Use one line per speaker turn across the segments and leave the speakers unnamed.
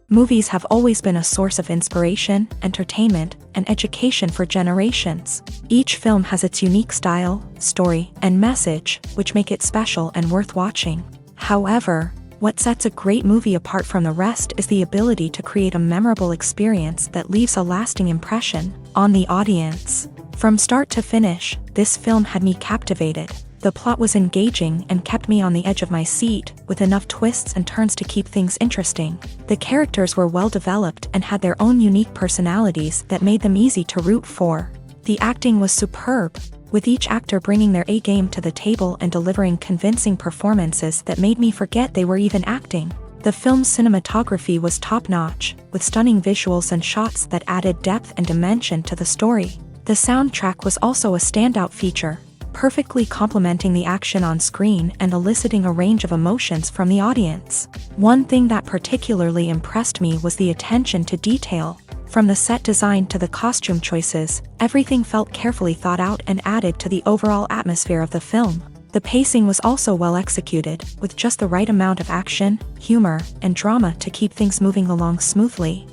Movies have always been a source of inspiration, entertainment, and education for generations. Each film has its unique style, story, and message, which make it special and worth watching. However, what sets a great movie apart from the rest is the ability to create a memorable experience that leaves a lasting impression on the audience. From start to finish, this film had me captivated. The plot was engaging and kept me on the edge of my seat, with enough twists and turns to keep things interesting. The characters were well developed and had their own unique personalities that made them easy to root for. The acting was superb, with each actor bringing their A-game to the table and delivering convincing performances that made me forget they were even acting. The film's cinematography was top-notch, with stunning visuals and shots that added depth and dimension to the story. The soundtrack was also a standout feature, perfectly complementing the action on screen and eliciting a range of emotions from the audience. One thing that particularly impressed me was the attention to detail. From the set design to the costume choices, everything felt carefully thought out and added to the overall atmosphere of the film. The pacing was also well executed, with just the right amount of action, humor, and drama to keep things moving along smoothly.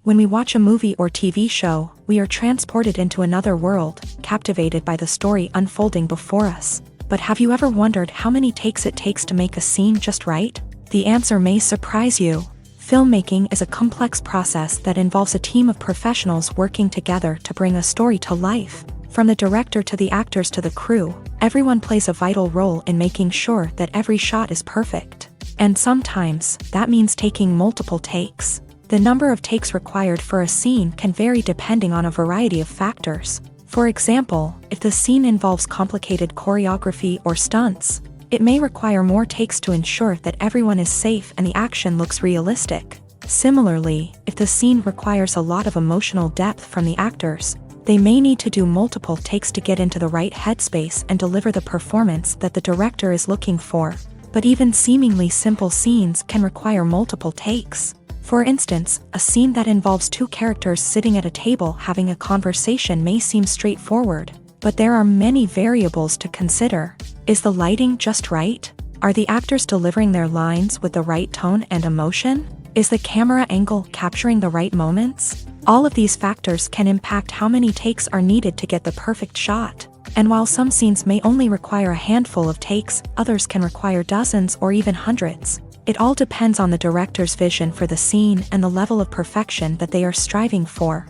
When we watch a movie or TV show, we are transported into another world, captivated by the story unfolding before us. But have you ever wondered how many takes it takes to make a scene just right? The answer may surprise you. Filmmaking is a complex process that involves a team of professionals working together to bring a story to life. From the director to the actors to the crew, everyone plays a vital role in making sure that every shot is perfect. And sometimes, that means taking multiple takes. The number of takes required for a scene can vary depending on a variety of factors. For example, if the scene involves complicated choreography or stunts, it may require more takes to ensure that everyone is safe and the action looks realistic. Similarly, if the scene requires a lot of emotional depth from the actors, they may need to do multiple takes to get into the right headspace and deliver the performance that the director is looking for. But even seemingly simple scenes can require multiple takes. For instance, a scene that involves two characters sitting at a table having a conversation may seem straightforward, but there are many variables to consider. Is the lighting just right? Are the actors delivering their lines with the right tone and emotion? Is the camera angle capturing the right moments? All of these factors can impact how many takes are needed to get the perfect shot. And while some scenes may only require a handful of takes, others can require dozens or even hundreds. It all depends on the director's vision for the scene and the level of perfection that they are striving for.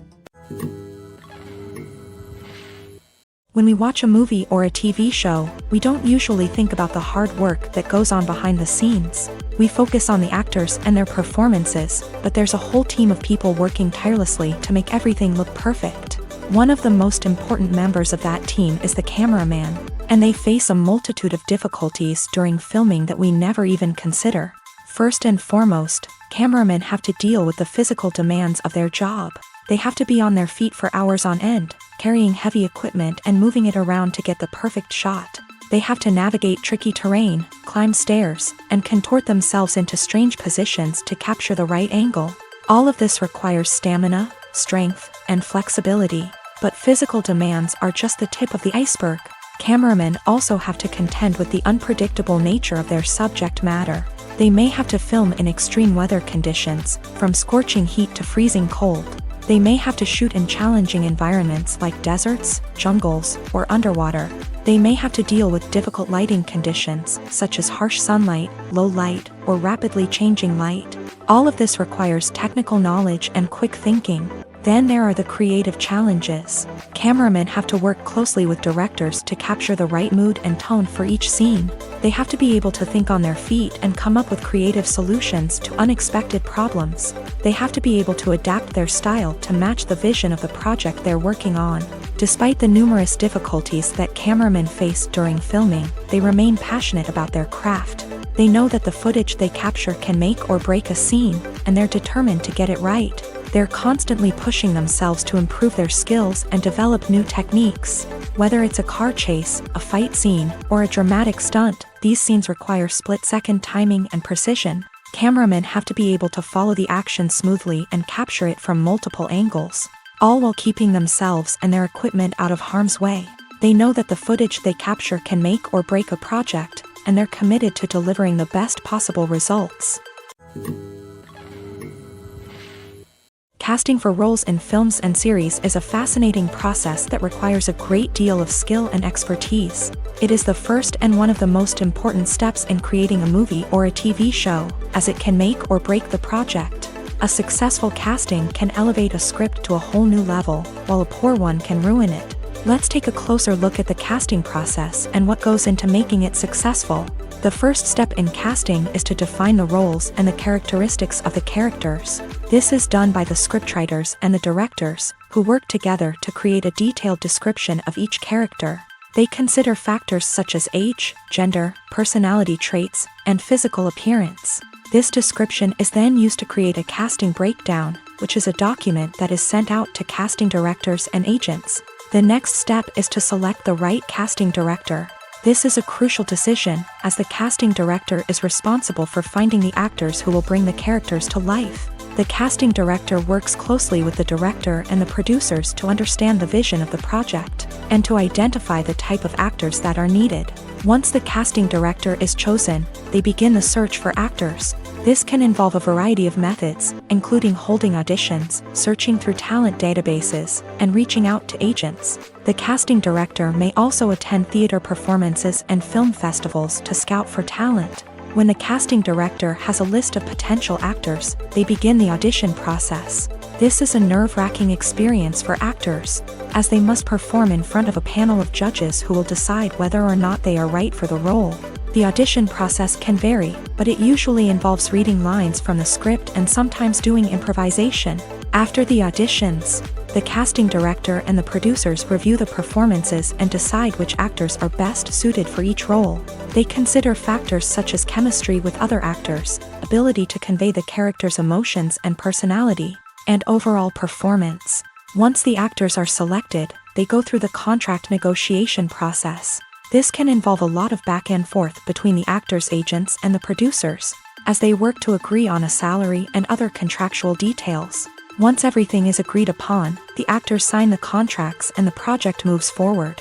When we watch a movie or a TV show, we don't usually think about the hard work that goes on behind the scenes. We focus on the actors and their performances, but there's a whole team of people working tirelessly to make everything look perfect. One of the most important members of that team is the cameraman, and they face a multitude of difficulties during filming that we never even consider. First and foremost, cameramen have to deal with the physical demands of their job. They have to be on their feet for hours on end, carrying heavy equipment and moving it around to get the perfect shot. They have to navigate tricky terrain, climb stairs, and contort themselves into strange positions to capture the right angle. All of this requires stamina, strength, and flexibility. But physical demands are just the tip of the iceberg. Cameramen also have to contend with the unpredictable nature of their subject matter. They may have to film in extreme weather conditions, from scorching heat to freezing cold. They may have to shoot in challenging environments like deserts, jungles, or underwater. They may have to deal with difficult lighting conditions, such as harsh sunlight, low light, or rapidly changing light. All of this requires technical knowledge and quick thinking. Then there are the creative challenges. Cameramen have to work closely with directors to capture the right mood and tone for each scene. They have to be able to think on their feet and come up with creative solutions to unexpected problems. They have to be able to adapt their style to match the vision of the project they're working on. Despite the numerous difficulties that cameramen face during filming, they remain passionate about their craft. They know that the footage they capture can make or break a scene, and they're determined to get it right. They're constantly pushing themselves to improve their skills and develop new techniques. Whether it's a car chase, a fight scene, or a dramatic stunt, these scenes require split-second timing and precision. Cameramen have to be able to follow the action smoothly and capture it from multiple angles, all while keeping themselves and their equipment out of harm's way. They know that the footage they capture can make or break a project, and they're committed to delivering the best possible results. Casting for roles in films and series is a fascinating process that requires a great deal of skill and expertise. It is the first and one of the most important steps in creating a movie or a TV show, as it can make or break the project. A successful casting can elevate a script to a whole new level, while a poor one can ruin it. Let's take a closer look at the casting process and what goes into making it successful. The first step in casting is to define the roles and the characteristics of the characters. This is done by the scriptwriters and the directors, who work together to create a detailed description of each character. They consider factors such as age, gender, personality traits, and physical appearance. This description is then used to create a casting breakdown, which is a document that is sent out to casting directors and agents. The next step is to select the right casting director. This is a crucial decision, as the casting director is responsible for finding the actors who will bring the characters to life. The casting director works closely with the director and the producers to understand the vision of the project, and to identify the type of actors that are needed. Once the casting director is chosen, they begin the search for actors. This can involve a variety of methods, including holding auditions, searching through talent databases, and reaching out to agents. The casting director may also attend theater performances and film festivals to scout for talent. When the casting director has a list of potential actors, they begin the audition process. This is a nerve-wracking experience for actors, as they must perform in front of a panel of judges who will decide whether or not they are right for the role. The audition process can vary, but it usually involves reading lines from the script and sometimes doing improvisation. After the auditions, the casting director and the producers review the performances and decide which actors are best suited for each role. They consider factors such as chemistry with other actors, ability to convey the character's emotions and personality, and overall performance. Once the actors are selected, they go through the contract negotiation process. This can involve a lot of back and forth between the actors' agents and the producers, as they work to agree on a salary and other contractual details. Once everything is agreed upon, the actors sign the contracts and the project moves forward.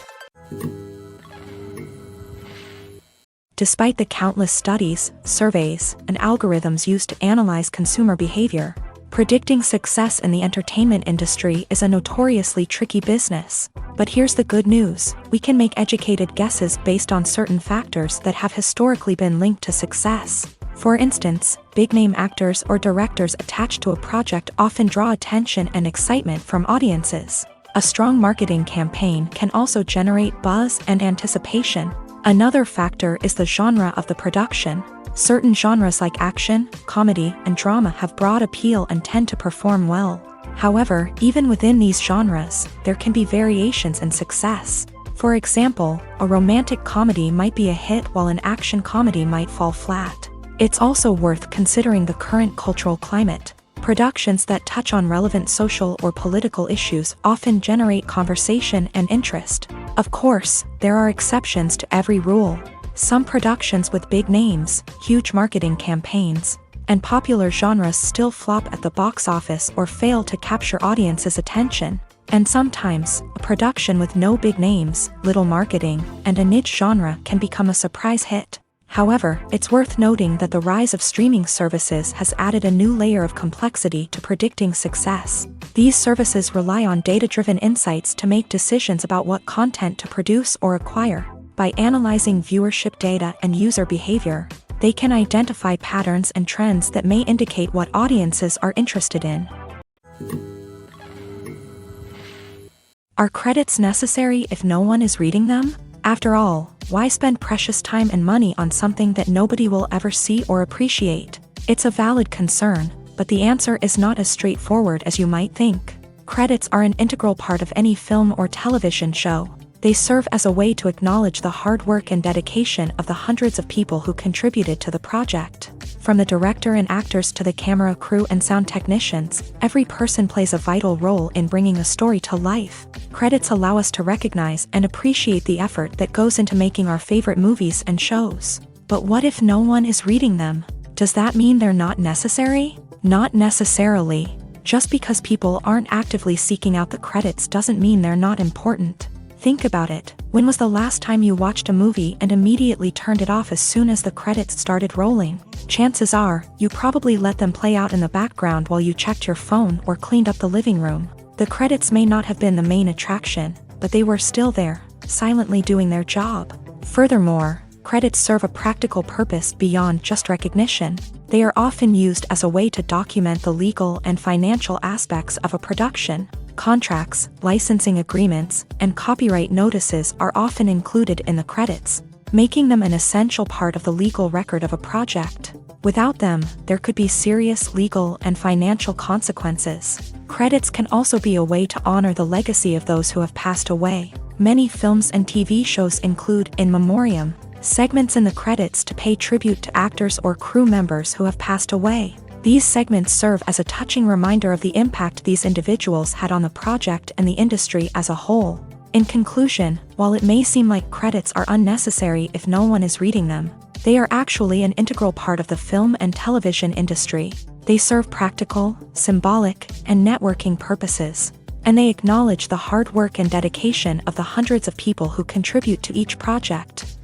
Despite the countless studies, surveys, and algorithms used to analyze consumer behavior, predicting success in the entertainment industry is a notoriously tricky business. But here's the good news: we can make educated guesses based on certain factors that have historically been linked to success. For instance, big-name actors or directors attached to a project often draw attention and excitement from audiences. A strong marketing campaign can also generate buzz and anticipation. Another factor is the genre of the production. Certain genres like action, comedy, and drama have broad appeal and tend to perform well. However, even within these genres, there can be variations in success. For example, a romantic comedy might be a hit while an action comedy might fall flat. It's also worth considering the current cultural climate. Productions that touch on relevant social or political issues often generate conversation and interest. Of course, there are exceptions to every rule. Some productions with big names, huge marketing campaigns, and popular genres still flop at the box office or fail to capture audiences' attention. And sometimes, a production with no big names, little marketing, and a niche genre can become a surprise hit. However, it's worth noting that the rise of streaming services has added a new layer of complexity to predicting success. These services rely on data-driven insights to make decisions about what content to produce or acquire. By analyzing viewership data and user behavior, they can identify patterns and trends that may indicate what audiences are interested in. Are credits necessary if no one is reading them? After all, why spend precious time and money on something that nobody will ever see or appreciate? It's a valid concern, but the answer is not as straightforward as you might think. Credits are an integral part of any film or television show. They serve as a way to acknowledge the hard work and dedication of the hundreds of people who contributed to the project. From the director and actors to the camera crew and sound technicians, every person plays a vital role in bringing a story to life. Credits allow us to recognize and appreciate the effort that goes into making our favorite movies and shows. But what if no one is reading them? Does that mean they're not necessary? Not necessarily. Just because people aren't actively seeking out the credits doesn't mean they're not important. Think about it. When was the last time you watched a movie and immediately turned it off as soon as the credits started rolling? Chances are, you probably let them play out in the background while you checked your phone or cleaned up the living room. The credits may not have been the main attraction, but they were still there, silently doing their job. Furthermore, credits serve a practical purpose beyond just recognition. They are often used as a way to document the legal and financial aspects of a production. Contracts, licensing agreements, and copyright notices are often included in the credits, making them an essential part of the legal record of a project. Without them, there could be serious legal and financial consequences. Credits can also be a way to honor the legacy of those who have passed away. Many films and TV shows include in memoriam segments in the credits to pay tribute to actors or crew members who have passed away. These segments serve as a touching reminder of the impact these individuals had on the project and the industry as a whole. In conclusion, while it may seem like credits are unnecessary if no one is reading them, they are actually an integral part of the film and television industry. They serve practical, symbolic, and networking purposes, and they acknowledge the hard work and dedication of the hundreds of people who contribute to each project.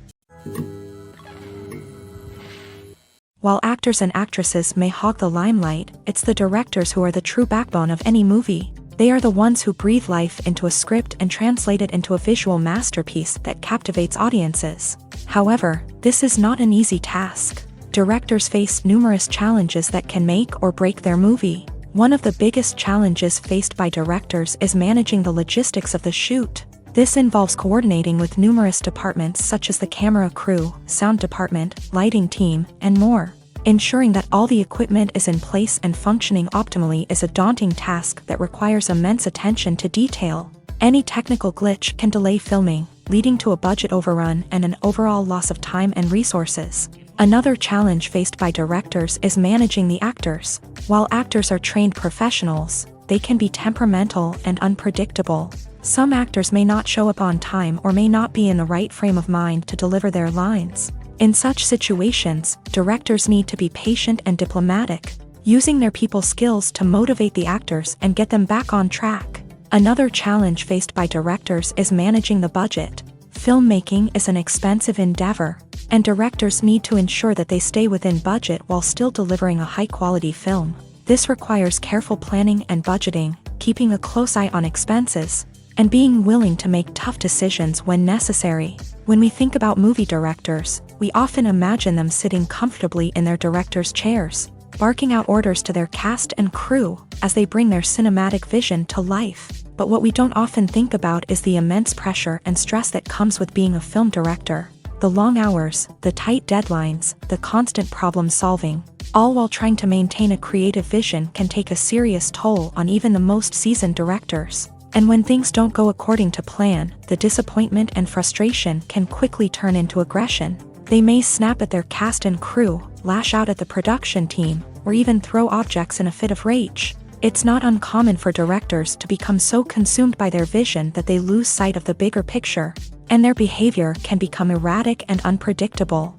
While actors and actresses may hog the limelight, it's the directors who are the true backbone of any movie. They are the ones who breathe life into a script and translate it into a visual masterpiece that captivates audiences. However, this is not an easy task. Directors face numerous challenges that can make or break their movie. One of the biggest challenges faced by directors is managing the logistics of the shoot. This involves coordinating with numerous departments such as the camera crew, sound department, lighting team, and more. Ensuring that all the equipment is in place and functioning optimally is a daunting task that requires immense attention to detail. Any technical glitch can delay filming, leading to a budget overrun and an overall loss of time and resources. Another challenge faced by directors is managing the actors. While actors are trained professionals, they can be temperamental and unpredictable. Some actors may not show up on time or may not be in the right frame of mind to deliver their lines. In such situations, directors need to be patient and diplomatic, using their people skills to motivate the actors and get them back on track. Another challenge faced by directors is managing the budget. Filmmaking is an expensive endeavor, and directors need to ensure that they stay within budget while still delivering a high-quality film. This requires careful planning and budgeting, keeping a close eye on expenses, and being willing to make tough decisions when necessary. When we think about movie directors, we often imagine them sitting comfortably in their director's chairs, barking out orders to their cast and crew as they bring their cinematic vision to life. But what we don't often think about is the immense pressure and stress that comes with being a film director. The long hours, the tight deadlines, the constant problem solving, all while trying to maintain a creative vision can take a serious toll on even the most seasoned directors. And when things don't go according to plan, the disappointment and frustration can quickly turn into aggression. They may snap at their cast and crew, lash out at the production team, or even throw objects in a fit of rage. It's not uncommon for directors to become so consumed by their vision that they lose sight of the bigger picture, and their behavior can become erratic and unpredictable.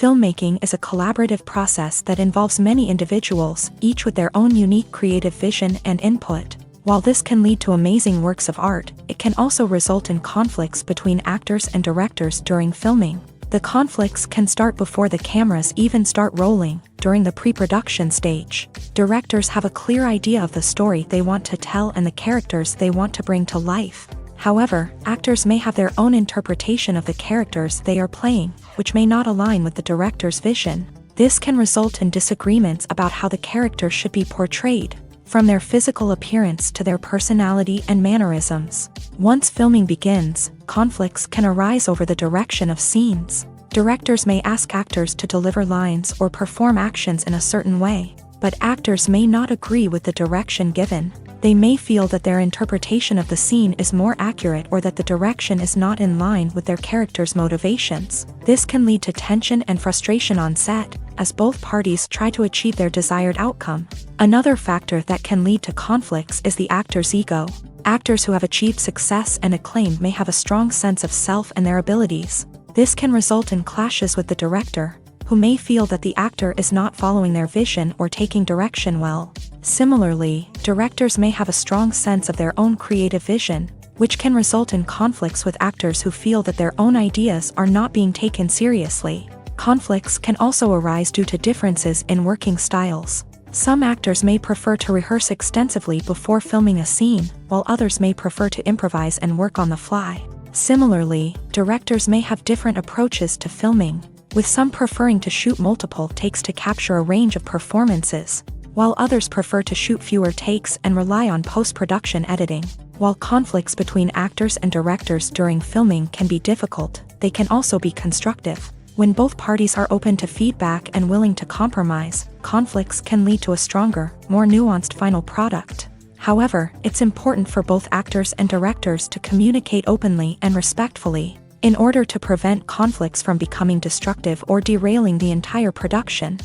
Filmmaking is a collaborative process that involves many individuals, each with their own unique creative vision and input. While this can lead to amazing works of art, it can also result in conflicts between actors and directors during filming. The conflicts can start before the cameras even start rolling, during the pre-production stage. Directors have a clear idea of the story they want to tell and the characters they want to bring to life. However, actors may have their own interpretation of the characters they are playing, which may not align with the director's vision. This can result in disagreements about how the character should be portrayed, from their physical appearance to their personality and mannerisms. Once filming begins, conflicts can arise over the direction of scenes. Directors may ask actors to deliver lines or perform actions in a certain way, but actors may not agree with the direction given. They may feel that their interpretation of the scene is more accurate or that the direction is not in line with their character's motivations. This can lead to tension and frustration on set, as both parties try to achieve their desired outcome. Another factor that can lead to conflicts is the actor's ego. Actors who have achieved success and acclaim may have a strong sense of self and their abilities. This can result in clashes with the director, who may feel that the actor is not following their vision or taking direction well. Similarly, directors may have a strong sense of their own creative vision, which can result in conflicts with actors who feel that their own ideas are not being taken seriously. Conflicts can also arise due to differences in working styles. Some actors may prefer to rehearse extensively before filming a scene, while others may prefer to improvise and work on the fly. Similarly, directors may have different approaches to filming, with some preferring to shoot multiple takes to capture a range of performances, while others prefer to shoot fewer takes and rely on post-production editing. While conflicts between actors and directors during filming can be difficult, they can also be constructive. When both parties are open to feedback and willing to compromise, conflicts can lead to a stronger, more nuanced final product. However, it's important for both actors and directors to communicate openly and respectfully, in order to prevent conflicts from becoming destructive or derailing the entire production.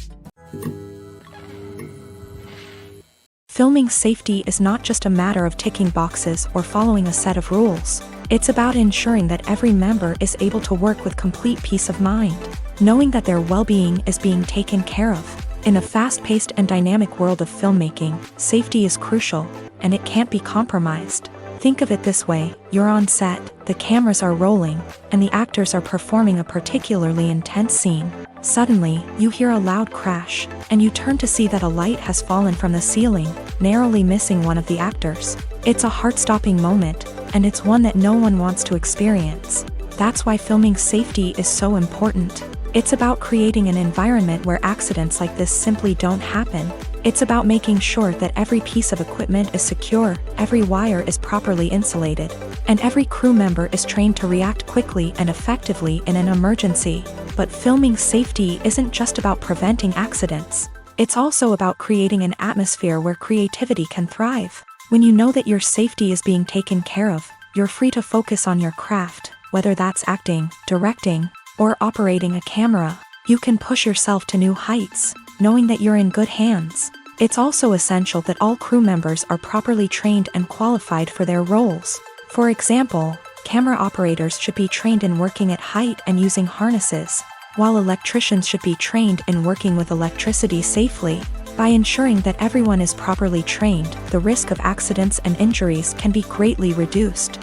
Filming safety is not just a matter of ticking boxes or following a set of rules. It's about ensuring that every member is able to work with complete peace of mind, knowing that their well-being is being taken care of. In a fast-paced and dynamic world of filmmaking, safety is crucial, and it can't be compromised. Think of it this way: you're on set, the cameras are rolling, and the actors are performing a particularly intense scene. Suddenly, you hear a loud crash, and you turn to see that a light has fallen from the ceiling, narrowly missing one of the actors. It's a heart-stopping moment, and it's one that no one wants to experience. That's why filming safety is so important. It's about creating an environment where accidents like this simply don't happen. It's about making sure that every piece of equipment is secure, every wire is properly insulated, and every crew member is trained to react quickly and effectively in an emergency. But filming safety isn't just about preventing accidents. It's also about creating an atmosphere where creativity can thrive. When you know that your safety is being taken care of, you're free to focus on your craft, whether that's acting, directing, or operating a camera. You can push yourself to new heights, knowing that you're in good hands. It's also essential that all crew members are properly trained and qualified for their roles. For example, camera operators should be trained in working at height and using harnesses, while electricians should be trained in working with electricity safely. By ensuring that everyone is properly trained, the risk of accidents and injuries can be greatly reduced.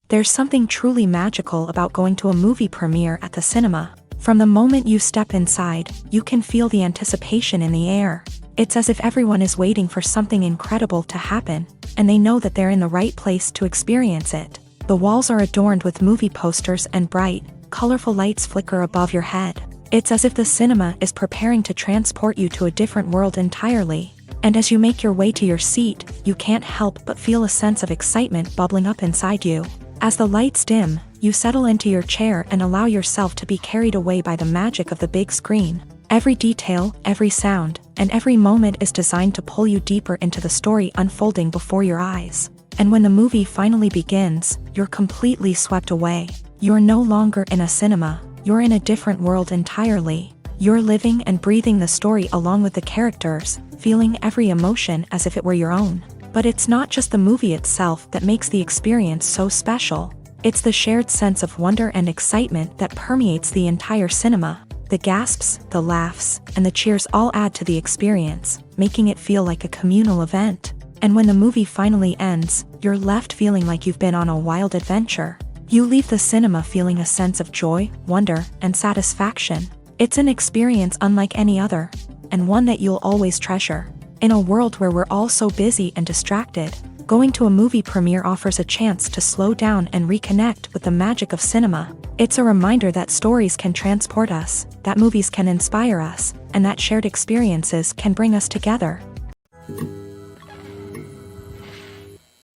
There's something truly magical about going to a movie premiere at the cinema. From the moment you step inside, you can feel the anticipation in the air. It's as if everyone is waiting for something incredible to happen, and they know that they're in the right place to experience it. The walls are adorned with movie posters and bright, colorful lights flicker above your head. It's as if the cinema is preparing to transport you to a different world entirely. And as you make your way to your seat, you can't help but feel a sense of excitement bubbling up inside you. As the lights dim, you settle into your chair and allow yourself to be carried away by the magic of the big screen. Every detail, every sound, and every moment is designed to pull you deeper into the story unfolding before your eyes. And when the movie finally begins, you're completely swept away. You're no longer in a cinema, you're in a different world entirely. You're living and breathing the story along with the characters, feeling every emotion as if it were your own. But it's not just the movie itself that makes the experience so special. It's the shared sense of wonder and excitement that permeates the entire cinema. The gasps, the laughs, and the cheers all add to the experience, making it feel like a communal event. And when the movie finally ends, you're left feeling like you've been on a wild adventure. You leave the cinema feeling a sense of joy, wonder, and satisfaction. It's an experience unlike any other, and one that you'll always treasure. In a world where we're all so busy and distracted, going to a movie premiere offers a chance to slow down and reconnect with the magic of cinema. It's a reminder that stories can transport us, that movies can inspire us, and that shared experiences can bring us together.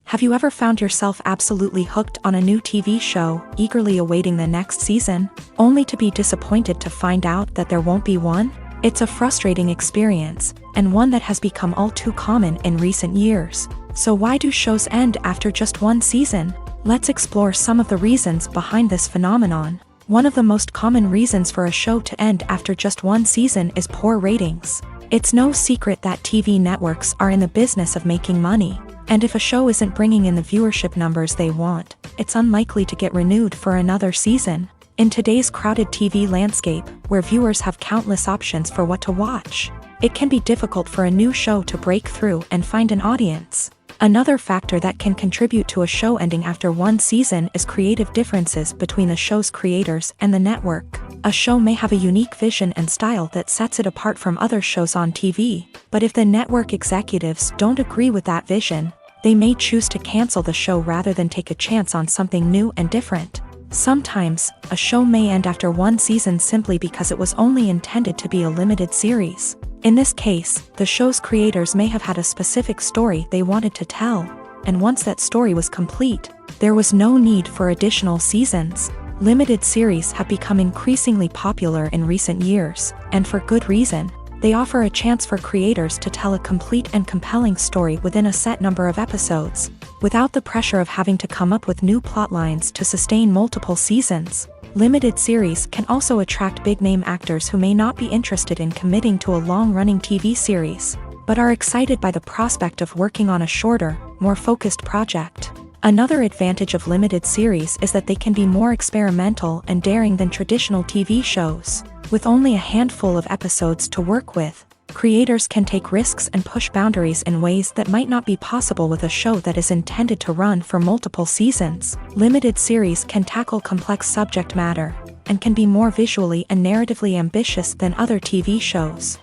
Have you ever found yourself absolutely hooked on a new TV show, eagerly awaiting the next season, only to be disappointed to find out that there won't be one? It's a frustrating experience, and one that has become all too common in recent years. So why do shows end after just one season? Let's explore some of the reasons behind this phenomenon. One of the most common reasons for a show to end after just one season is poor ratings. It's no secret that TV networks are in the business of making money. And if a show isn't bringing in the viewership numbers they want, it's unlikely to get renewed for another season. In today's crowded TV landscape, where viewers have countless options for what to watch, it can be difficult for a new show to break through and find an audience. Another factor that can contribute to a show ending after one season is creative differences between the show's creators and the network. A show may have a unique vision and style that sets it apart from other shows on TV, but if the network executives don't agree with that vision, they may choose to cancel the show rather than take a chance on something new and different. Sometimes, a show may end after one season simply because it was only intended to be a limited series. In this case, the show's creators may have had a specific story they wanted to tell, and once that story was complete, there was no need for additional seasons. Limited series have become increasingly popular in recent years, and for good reason. They offer a chance for creators to tell a complete and compelling story within a set number of episodes, without the pressure of having to come up with new plotlines to sustain multiple seasons. Limited series can also attract big-name actors who may not be interested in committing to a long-running TV series, but are excited by the prospect of working on a shorter, more focused project. Another advantage of limited series is that they can be more experimental and daring than traditional TV shows. With only a handful of episodes to work with, creators can take risks and push boundaries in ways that might not be possible with a show that is intended to run for multiple seasons. Limited series can tackle complex subject matter, and can be more visually and narratively ambitious than other TV shows.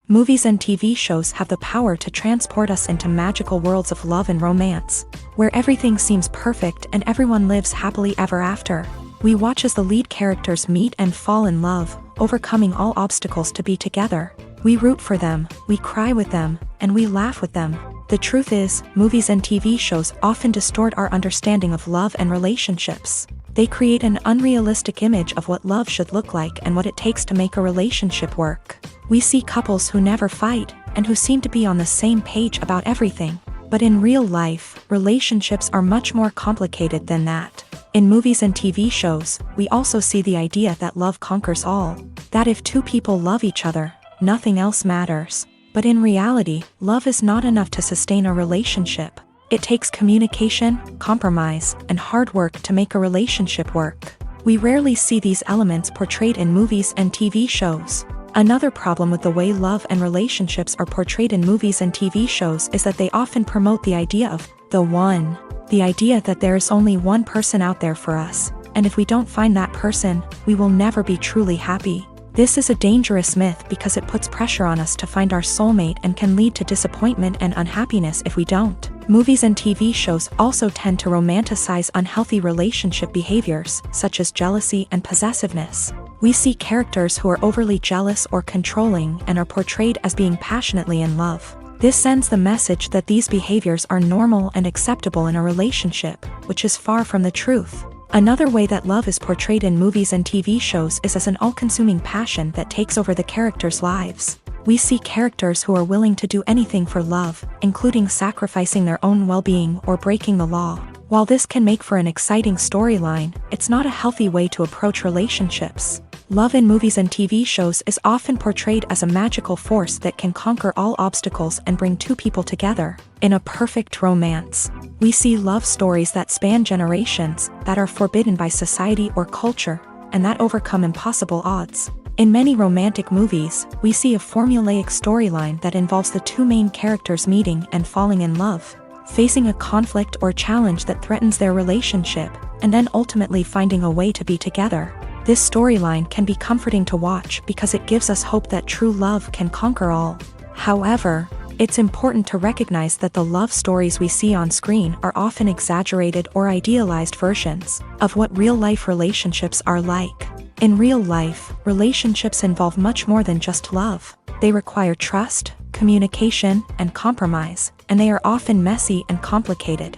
Movies and TV shows have the power to transport us into magical worlds of love and romance, where everything seems perfect and everyone lives happily ever after. We watch as the lead characters meet and fall in love, overcoming all obstacles to be together. We root for them, we cry with them, and we laugh with them. The truth is, movies and TV shows often distort our understanding of love and relationships. They create an unrealistic image of what love should look like and what it takes to make a relationship work. We see couples who never fight, and who seem to be on the same page about everything. But in real life, relationships are much more complicated than that. In movies and TV shows, we also see the idea that love conquers all. That if two people love each other, nothing else matters. But in reality, love is not enough to sustain a relationship. It takes communication, compromise, and hard work to make a relationship work. We rarely see these elements portrayed in movies and TV shows. Another problem with the way love and relationships are portrayed in movies and TV shows is that they often promote the idea of the one. The idea that there is only one person out there for us, and if we don't find that person, we will never be truly happy. This is a dangerous myth because it puts pressure on us to find our soulmate and can lead to disappointment and unhappiness if we don't. Movies and TV shows also tend to romanticize unhealthy relationship behaviors, such as jealousy and possessiveness. We see characters who are overly jealous or controlling and are portrayed as being passionately in love. This sends the message that these behaviors are normal and acceptable in a relationship, which is far from the truth. Another way that love is portrayed in movies and TV shows is as an all-consuming passion that takes over the characters' lives. We see characters who are willing to do anything for love, including sacrificing their own well-being or breaking the law. While this can make for an exciting storyline, it's not a healthy way to approach relationships. Love in movies and TV shows is often portrayed as a magical force that can conquer all obstacles and bring two people together. In a perfect romance, we see love stories that span generations, that are forbidden by society or culture, and that overcome impossible odds. In many romantic movies, we see a formulaic storyline that involves the two main characters meeting and falling in love, facing a conflict or challenge that threatens their relationship, and then ultimately finding a way to be together. This storyline can be comforting to watch because it gives us hope that true love can conquer all. However, it's important to recognize that the love stories we see on screen are often exaggerated or idealized versions of what real-life relationships are like. In real life, relationships involve much more than just love. They require trust, communication, and compromise, and they are often messy and complicated.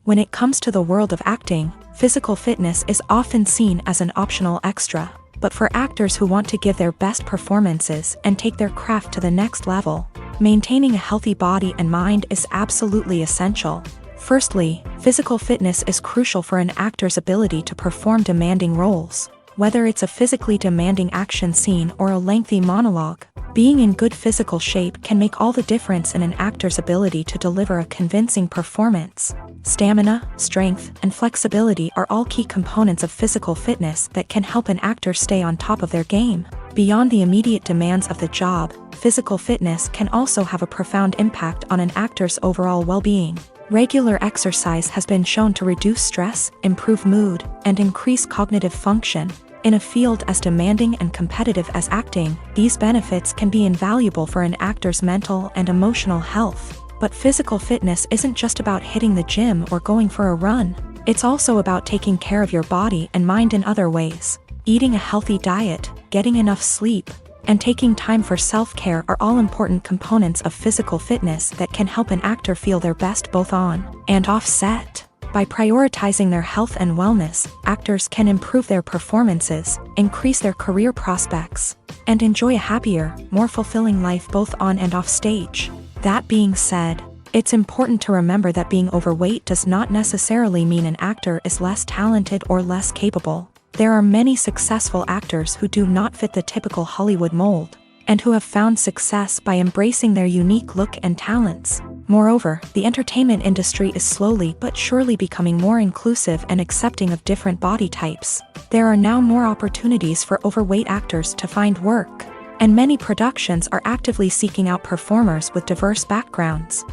When it comes to the world of acting, physical fitness is often seen as an optional extra. But for actors who want to give their best performances and take their craft to the next level, maintaining a healthy body and mind is absolutely essential. Firstly, physical fitness is crucial for an actor's ability to perform demanding roles. Whether it's a physically demanding action scene or a lengthy monologue, Being in good physical shape can make all the difference in an actor's ability to deliver a convincing performance. Stamina, strength, and flexibility are all key components of physical fitness that can help an actor stay on top of their game. Beyond the immediate demands of the job, physical fitness can also have a profound impact on an actor's overall well-being. Regular exercise has been shown to reduce stress, improve mood, and increase cognitive function. In a field as demanding and competitive as acting, these benefits can be invaluable for an actor's mental and emotional health. But physical fitness isn't just about hitting the gym or going for a run. It's also about taking care of your body and mind in other ways. Eating a healthy diet, getting enough sleep, and taking time for self-care are all important components of physical fitness that can help an actor feel their best both on and off set. By prioritizing their health and wellness, actors can improve their performances, increase their career prospects, and enjoy a happier, more fulfilling life both on and off stage. That being said, it's important to remember that being overweight does not necessarily mean an actor is less talented or less capable. There are many successful actors who do not fit the typical Hollywood mold, and who have found success by embracing their unique look and talents. Moreover, the entertainment industry is slowly but surely becoming more inclusive and accepting of different body types. There are now more opportunities for overweight actors to find work, and many productions are actively seeking out performers with diverse backgrounds.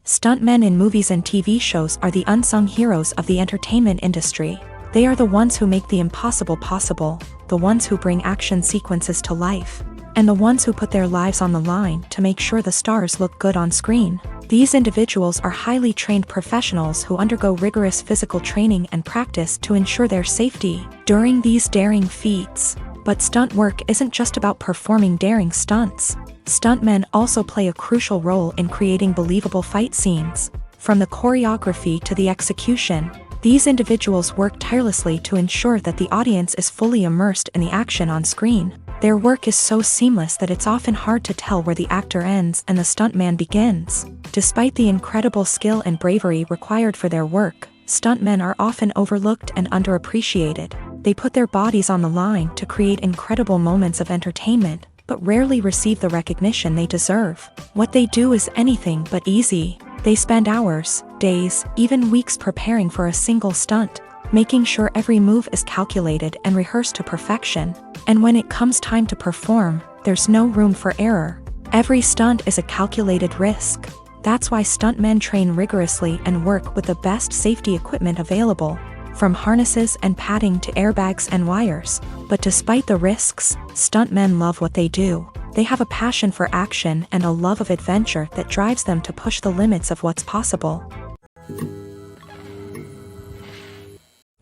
Stuntmen in movies and TV shows are the unsung heroes of the entertainment industry. They are the ones who make the impossible possible, the ones who bring action sequences to life, and the ones who put their lives on the line to make sure the stars look good on screen. These individuals are highly trained professionals who undergo rigorous physical training and practice to ensure their safety during these daring feats. But stunt work isn't just about performing daring stunts. Stuntmen also play a crucial role in creating believable fight scenes. From the choreography to the execution, these individuals work tirelessly to ensure that the audience is fully immersed in the action on screen. Their work is so seamless that it's often hard to tell where the actor ends and the stuntman begins. Despite the incredible skill and bravery required for their work, stuntmen are often overlooked and underappreciated. They put their bodies on the line to create incredible moments of entertainment, but rarely receive the recognition they deserve. What they do is anything but easy. They spend hours, days, even weeks preparing for a single stunt, making sure every move is calculated and rehearsed to perfection. And when it comes time to perform, there's no room for error. Every stunt is a calculated risk. That's why stuntmen train rigorously and work with the best safety equipment available, from harnesses and padding to airbags and wires. But despite the risks, stuntmen love what they do. They have a passion for action and a love of adventure that drives them to push the limits of what's possible.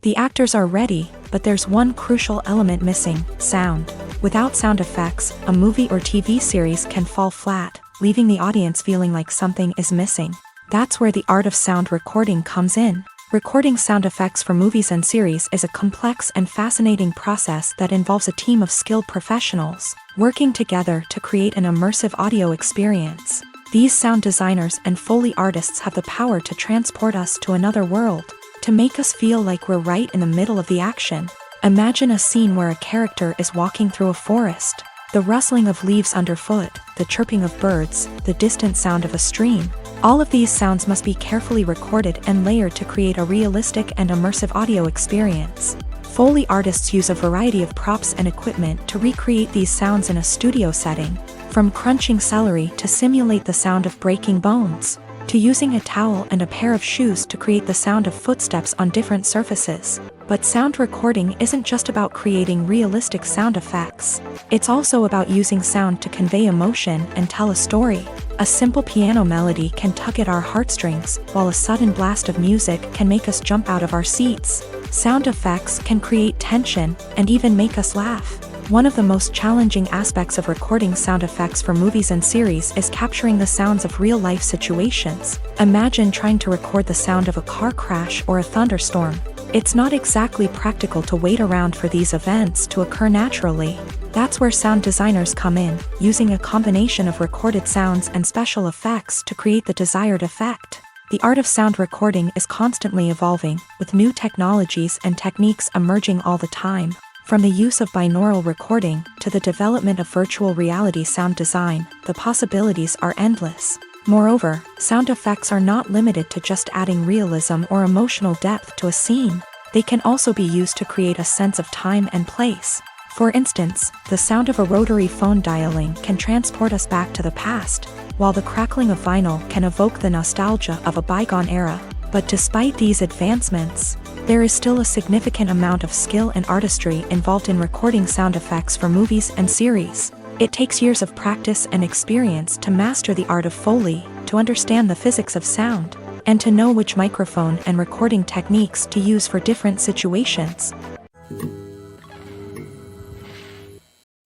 The actors are ready, but there's one crucial element missing: sound. Without sound effects, a movie or TV series can fall flat, leaving the audience feeling like something is missing. That's where the art of sound recording comes in. Recording sound effects for movies and series is a complex and fascinating process that involves a team of skilled professionals working together to create an immersive audio experience. These sound designers and Foley artists have the power to transport us to another world, to make us feel like we're right in the middle of the action. Imagine a scene where a character is walking through a forest. The rustling of leaves underfoot, the chirping of birds, the distant sound of a stream. All of these sounds must be carefully recorded and layered to create a realistic and immersive audio experience. Foley artists use a variety of props and equipment to recreate these sounds in a studio setting, from crunching celery to simulate the sound of breaking bones, to using a towel and a pair of shoes to create the sound of footsteps on different surfaces. But sound recording isn't just about creating realistic sound effects. It's also about using sound to convey emotion and tell a story. A simple piano melody can tug at our heartstrings, while a sudden blast of music can make us jump out of our seats. Sound effects can create tension and even make us laugh. One of the most challenging aspects of recording sound effects for movies and series is capturing the sounds of real-life situations. Imagine trying to record the sound of a car crash or a thunderstorm. It's not exactly practical to wait around for these events to occur naturally. That's where sound designers come in, using a combination of recorded sounds and special effects to create the desired effect. The art of sound recording is constantly evolving, with new technologies and techniques emerging all the time. From the use of binaural recording to the development of virtual reality sound design, the possibilities are endless. Moreover, sound effects are not limited to just adding realism or emotional depth to a scene. They can also be used to create a sense of time and place. For instance, the sound of a rotary phone dialing can transport us back to the past, while the crackling of vinyl can evoke the nostalgia of a bygone era. But despite these advancements, there is still a significant amount of skill and artistry involved in recording sound effects for movies and series. It takes years of practice and experience to master the art of Foley, to understand the physics of sound, and to know which microphone and recording techniques to use for different situations.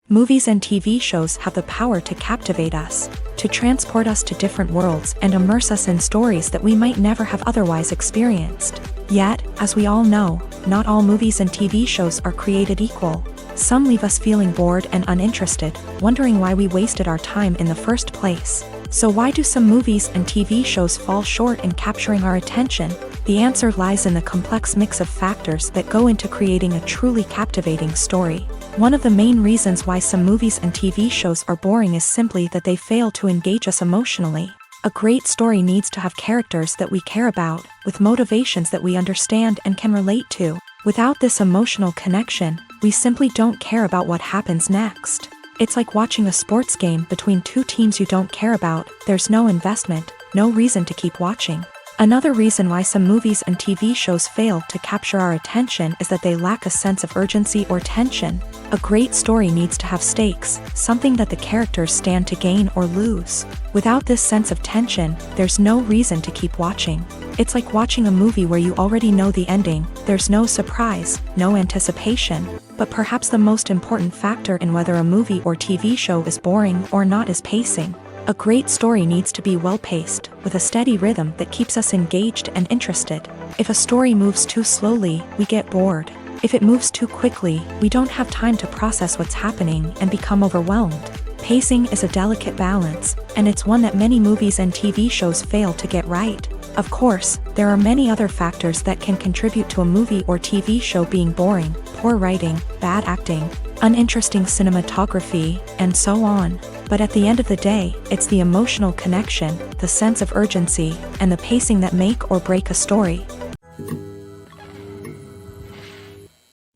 Movies and TV shows have the power to captivate us, to transport us to different worlds and immerse us in stories that we might never have otherwise experienced. Yet, as we all know, not all movies and TV shows are created equal. Some leave us feeling bored and uninterested, wondering why we wasted our time in the first place. So why do some movies and TV shows fall short in capturing our attention? The answer lies in the complex mix of factors that go into creating a truly captivating story. One of the main reasons why some movies and TV shows are boring is simply that they fail to engage us emotionally. A great story needs to have characters that we care about, with motivations that we understand and can relate to. Without this emotional connection, we simply don't care about what happens next. It's like watching a sports game between two teams you don't care about. There's no investment, no reason to keep watching. Another reason why some movies and TV shows fail to capture our attention is that they lack a sense of urgency or tension. A great story needs to have stakes, something that the characters stand to gain or lose. Without this sense of tension, there's no reason to keep watching. It's like watching a movie where you already know the ending. There's no surprise, no anticipation. But perhaps the most important factor in whether a movie or TV show is boring or not is pacing. A great story needs to be well-paced, with a steady rhythm that keeps us engaged and interested. If a story moves too slowly, we get bored. If it moves too quickly, we don't have time to process what's happening and become overwhelmed. Pacing is a delicate balance, and it's one that many movies and TV shows fail to get right. Of course, there are many other factors that can contribute to a movie or TV show being boring: poor writing, bad acting, uninteresting cinematography, and so on. But at the end of the day, it's the emotional connection, the sense of urgency, and the pacing that make or break a story.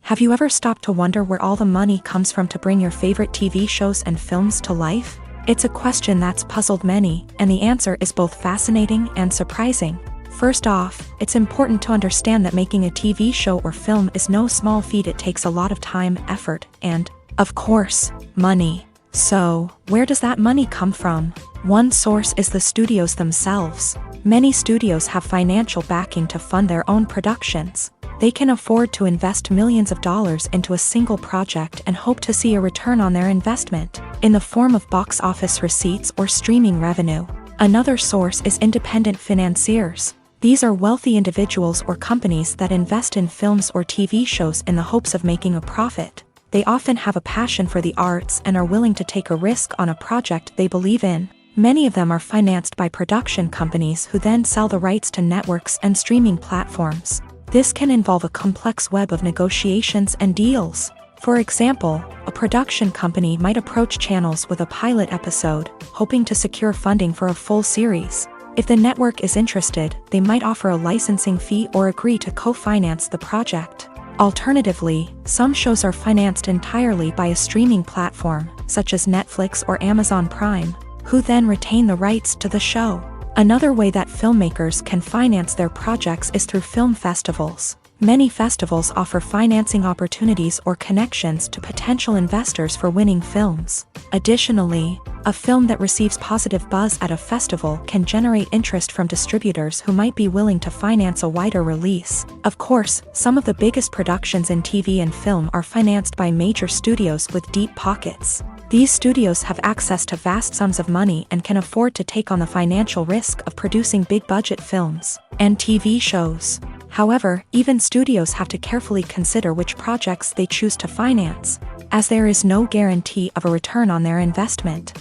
Have you ever stopped to wonder where all the money comes from to bring your favorite TV shows and films to life? It's a question that's puzzled many, and the answer is both fascinating and surprising. First off, it's important to understand that making a TV show or film is no small feat. It takes a lot of time, effort, and, of course, money. So, where does that money come from? One source is the studios themselves. Many studios have financial backing to fund their own productions. They can afford to invest millions of dollars into a single project and hope to see a return on their investment, in the form of box office receipts or streaming revenue. Another source is independent financiers. These are wealthy individuals or companies that invest in films or TV shows in the hopes of making a profit. They often have a passion for the arts and are willing to take a risk on a project they believe in. Many of them are financed by production companies who then sell the rights to networks and streaming platforms. This can involve a complex web of negotiations and deals. For example, a production company might approach channels with a pilot episode, hoping to secure funding for a full series. If the network is interested, they might offer a licensing fee or agree to co-finance the project. Alternatively, some shows are financed entirely by a streaming platform, such as Netflix or Amazon Prime, who then retain the rights to the show. Another way that filmmakers can finance their projects is through film festivals. Many festivals offer financing opportunities or connections to potential investors for winning films. Additionally, a film that receives positive buzz at a festival can generate interest from distributors who might be willing to finance a wider release. Of course, some of the biggest productions in TV and film are financed by major studios with deep pockets. These studios have access to vast sums of money and can afford to take on the financial risk of producing big-budget films and TV shows. However, even studios have to carefully consider which projects they choose to finance, as there is no guarantee of a return on their investment.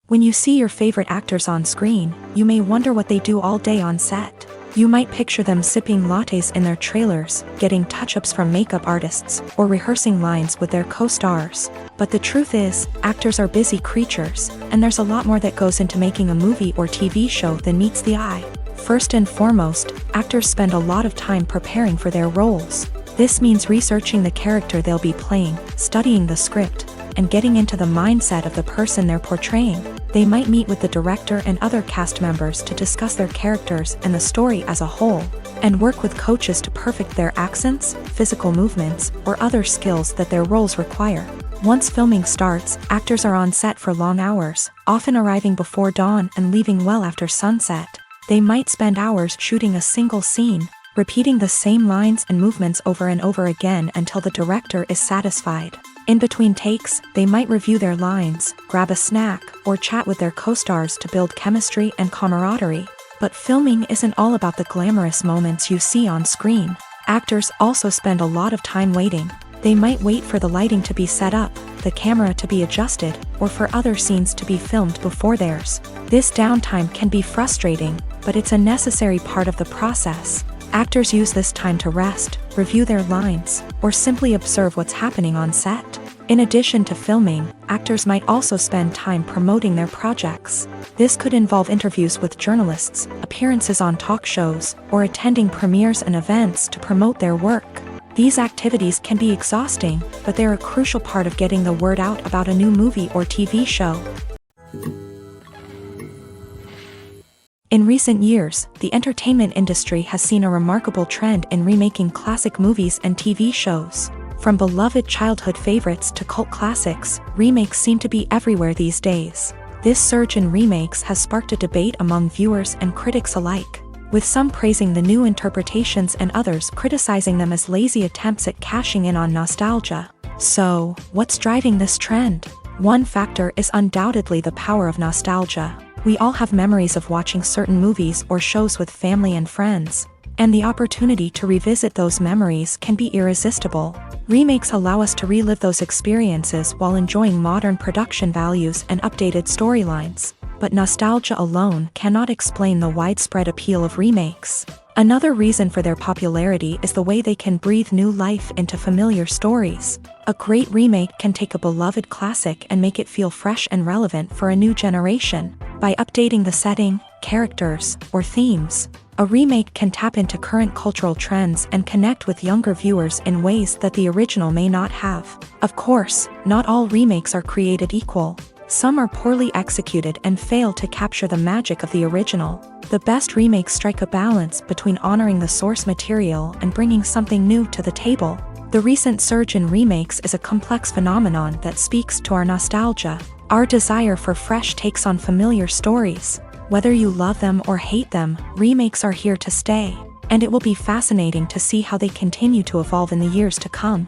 When you see your favorite actors on screen, you may wonder what they do all day on set. You might picture them sipping lattes in their trailers, getting touch-ups from makeup artists, or rehearsing lines with their co-stars. But the truth is, actors are busy creatures, and there's a lot more that goes into making a movie or TV show than meets the eye. First and foremost, actors spend a lot of time preparing for their roles. This means researching the character they'll be playing, studying the script, and getting into the mindset of the person they're portraying. They might meet with the director and other cast members to discuss their characters and the story as a whole, and work with coaches to perfect their accents, physical movements, or other skills that their roles require. Once filming starts, actors are on set for long hours, often arriving before dawn and leaving well after sunset. They might spend hours shooting a single scene, repeating the same lines and movements over and over again until the director is satisfied. In between takes, they might review their lines, grab a snack, or chat with their co-stars to build chemistry and camaraderie. But filming isn't all about the glamorous moments you see on screen. Actors also spend a lot of time waiting. They might wait for the lighting to be set up, the camera to be adjusted, or for other scenes to be filmed before theirs. This downtime can be frustrating, but it's a necessary part of the process. Actors use this time to rest, review their lines, or simply observe what's happening on set. In addition to filming, actors might also spend time promoting their projects. This could involve interviews with journalists, appearances on talk shows, or attending premieres and events to promote their work. These activities can be exhausting, but they're a crucial part of getting the word out about a new movie or TV show. In recent years, the entertainment industry has seen a remarkable trend in remaking classic movies and TV shows. From beloved childhood favorites to cult classics, remakes seem to be everywhere these days. This surge in remakes has sparked a debate among viewers and critics alike, with some praising the new interpretations and others criticizing them as lazy attempts at cashing in on nostalgia. So, what's driving this trend? One factor is undoubtedly the power of nostalgia. We all have memories of watching certain movies or shows with family and friends, and the opportunity to revisit those memories can be irresistible. Remakes allow us to relive those experiences while enjoying modern production values and updated storylines. But nostalgia alone cannot explain the widespread appeal of remakes. Another reason for their popularity is the way they can breathe new life into familiar stories. A great remake can take a beloved classic and make it feel fresh and relevant for a new generation. By updating the setting, characters, or themes, a remake can tap into current cultural trends and connect with younger viewers in ways that the original may not have. Of course, not all remakes are created equal. Some are poorly executed and fail to capture the magic of the original. The best remakes strike a balance between honoring the source material and bringing something new to the table. The recent surge in remakes is a complex phenomenon that speaks to our nostalgia, our desire for fresh takes on familiar stories. Whether you love them or hate them, remakes are here to stay, and it will be fascinating to see how they continue to evolve in the years to come.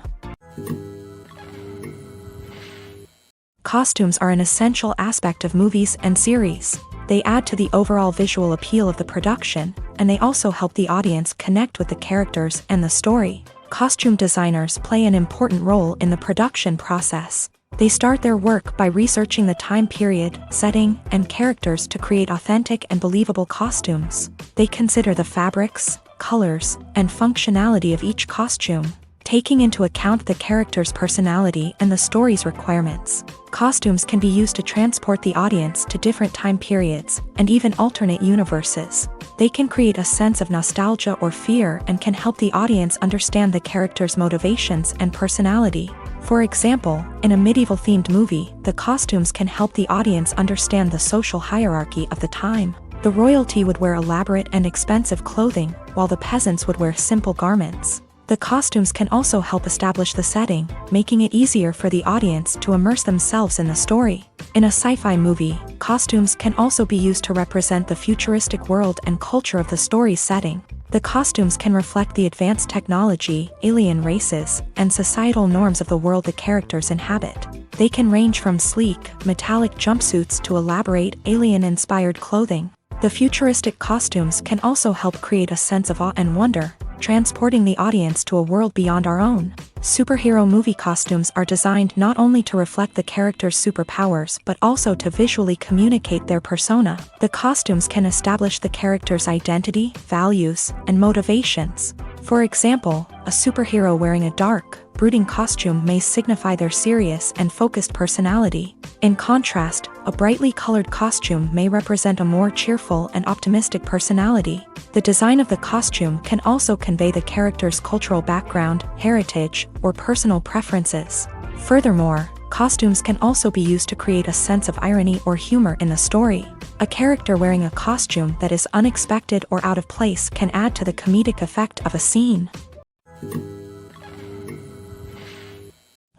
Costumes are an essential aspect of movies and series. They add to the overall visual appeal of the production, and they also help the audience connect with the characters and the story. Costume designers play an important role in the production process. They start their work by researching the time period, setting, and characters to create authentic and believable costumes. They consider the fabrics, colors, and functionality of each costume, taking into account the character's personality and the story's requirements. Costumes can be used to transport the audience to different time periods and even alternate universes. They can create a sense of nostalgia or fear and can help the audience understand the character's motivations and personality. For example, in a medieval-themed movie, the costumes can help the audience understand the social hierarchy of the time. The royalty would wear elaborate and expensive clothing, while the peasants would wear simple garments. The costumes can also help establish the setting, making it easier for the audience to immerse themselves in the story. In a sci-fi movie, costumes can also be used to represent the futuristic world and culture of the story's setting. The costumes can reflect the advanced technology, alien races, and societal norms of the world the characters inhabit. They can range from sleek, metallic jumpsuits to elaborate, alien-inspired clothing. The futuristic costumes can also help create a sense of awe and wonder, transporting the audience to a world beyond our own. Superhero movie costumes are designed not only to reflect the character's superpowers but also to visually communicate their persona. The costumes can establish the character's identity, values, and motivations. For example, a superhero wearing a dark, brooding costume may signify their serious and focused personality. In contrast, a brightly colored costume may represent a more cheerful and optimistic personality. The design of the costume can also convey the character's cultural background, heritage, or personal preferences. Furthermore, costumes can also be used to create a sense of irony or humor in the story. A character wearing a costume that is unexpected or out of place can add to the comedic effect of a scene.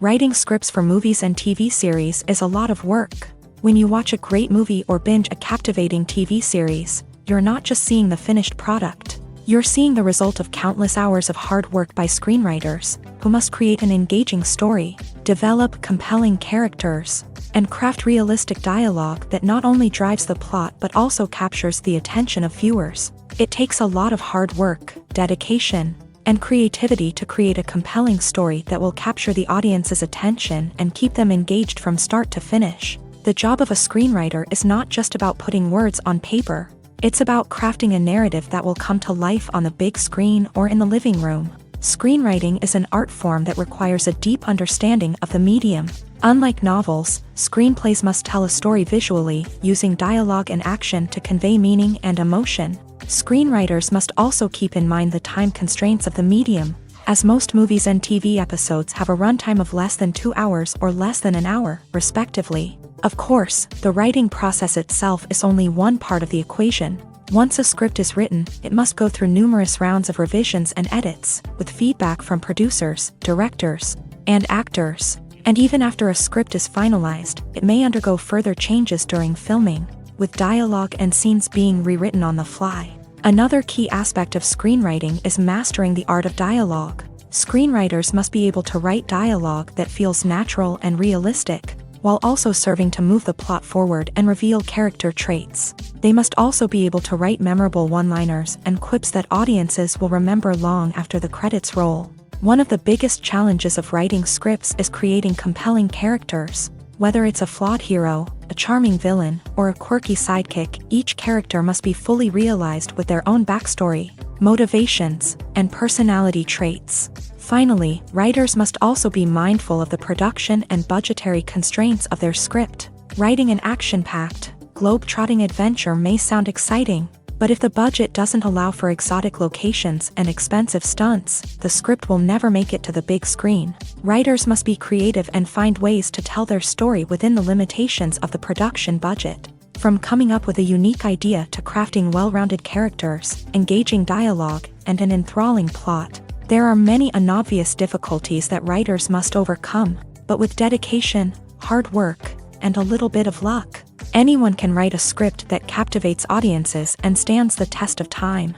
Writing scripts for movies and TV series is a lot of work. When you watch a great movie or binge a captivating TV series, you're not just seeing the finished product. You're seeing the result of countless hours of hard work by screenwriters, who must create an engaging story, develop compelling characters, and craft realistic dialogue that not only drives the plot but also captures the attention of viewers. It takes a lot of hard work, dedication, and creativity to create a compelling story that will capture the audience's attention and keep them engaged from start to finish. The job of a screenwriter is not just about putting words on paper. It's about crafting a narrative that will come to life on the big screen or in the living room. Screenwriting is an art form that requires a deep understanding of the medium. Unlike novels, screenplays must tell a story visually, using dialogue and action to convey meaning and emotion. Screenwriters must also keep in mind the time constraints of the medium, as most movies and TV episodes have a runtime of less than 2 hours or less than an hour, respectively. Of course, the writing process itself is only one part of the equation. Once a script is written, it must go through numerous rounds of revisions and edits, with feedback from producers, directors, and actors. And even after a script is finalized, it may undergo further changes during filming, with dialogue and scenes being rewritten on the fly. Another key aspect of screenwriting is mastering the art of dialogue. Screenwriters must be able to write dialogue that feels natural and realistic, while also serving to move the plot forward and reveal character traits. They must also be able to write memorable one-liners and quips that audiences will remember long after the credits roll. One of the biggest challenges of writing scripts is creating compelling characters. Whether it's a flawed hero, a charming villain, or a quirky sidekick, each character must be fully realized with their own backstory, motivations, and personality traits. Finally, writers must also be mindful of the production and budgetary constraints of their script. Writing an action-packed, globe-trotting adventure may sound exciting, but if the budget doesn't allow for exotic locations and expensive stunts, the script will never make it to the big screen. Writers must be creative and find ways to tell their story within the limitations of the production budget. From coming up with a unique idea to crafting well-rounded characters, engaging dialogue, and an enthralling plot, there are many unobvious difficulties that writers must overcome, but with dedication, hard work, and a little bit of luck, anyone can write a script that captivates audiences and stands the test of time.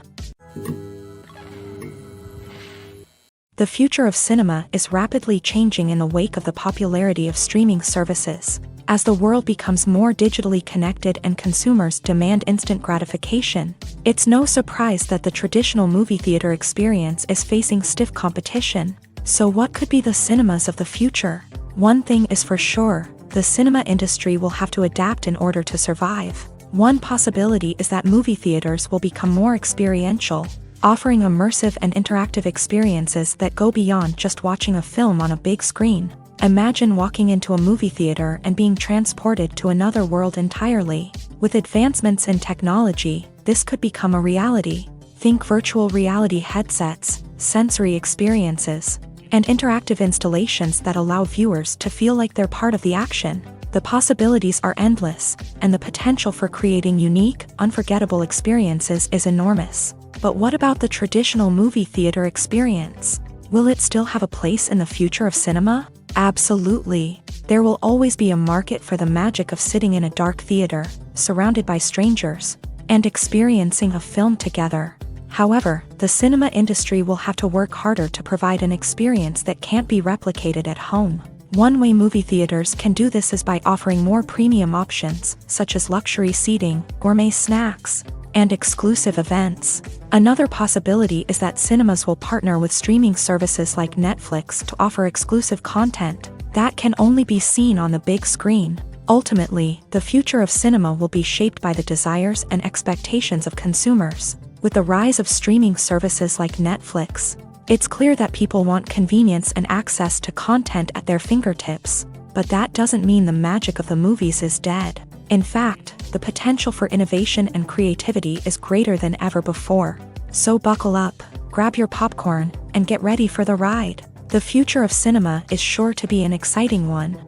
The future of cinema is rapidly changing in the wake of the popularity of streaming services. As the world becomes more digitally connected and consumers demand instant gratification, it's no surprise that the traditional movie theater experience is facing stiff competition. So what could be the cinemas of the future? One thing is for sure, the cinema industry will have to adapt in order to survive. One possibility is that movie theaters will become more experiential, offering immersive and interactive experiences that go beyond just watching a film on a big screen. Imagine walking into a movie theater and being transported to another world entirely. With advancements in technology, this could become a reality. Think virtual reality headsets, sensory experiences, and interactive installations that allow viewers to feel like they're part of the action. The possibilities are endless, and the potential for creating unique, unforgettable experiences is enormous. But what about the traditional movie theater experience? Will it still have a place in the future of cinema? Absolutely. There will always be a market for the magic of sitting in a dark theater, surrounded by strangers, and experiencing a film together. However, the cinema industry will have to work harder to provide an experience that can't be replicated at home. One way movie theaters can do this is by offering more premium options, such as luxury seating, gourmet snacks, and exclusive events. Another possibility is that cinemas will partner with streaming services like Netflix to offer exclusive content that can only be seen on the big screen. Ultimately, the future of cinema will be shaped by the desires and expectations of consumers. With the rise of streaming services like Netflix, it's clear that people want convenience and access to content at their fingertips. But that doesn't mean the magic of the movies is dead. In fact, the potential for innovation and creativity is greater than ever before. So buckle up, grab your popcorn, and get ready for the ride. The future of cinema is sure to be an exciting one.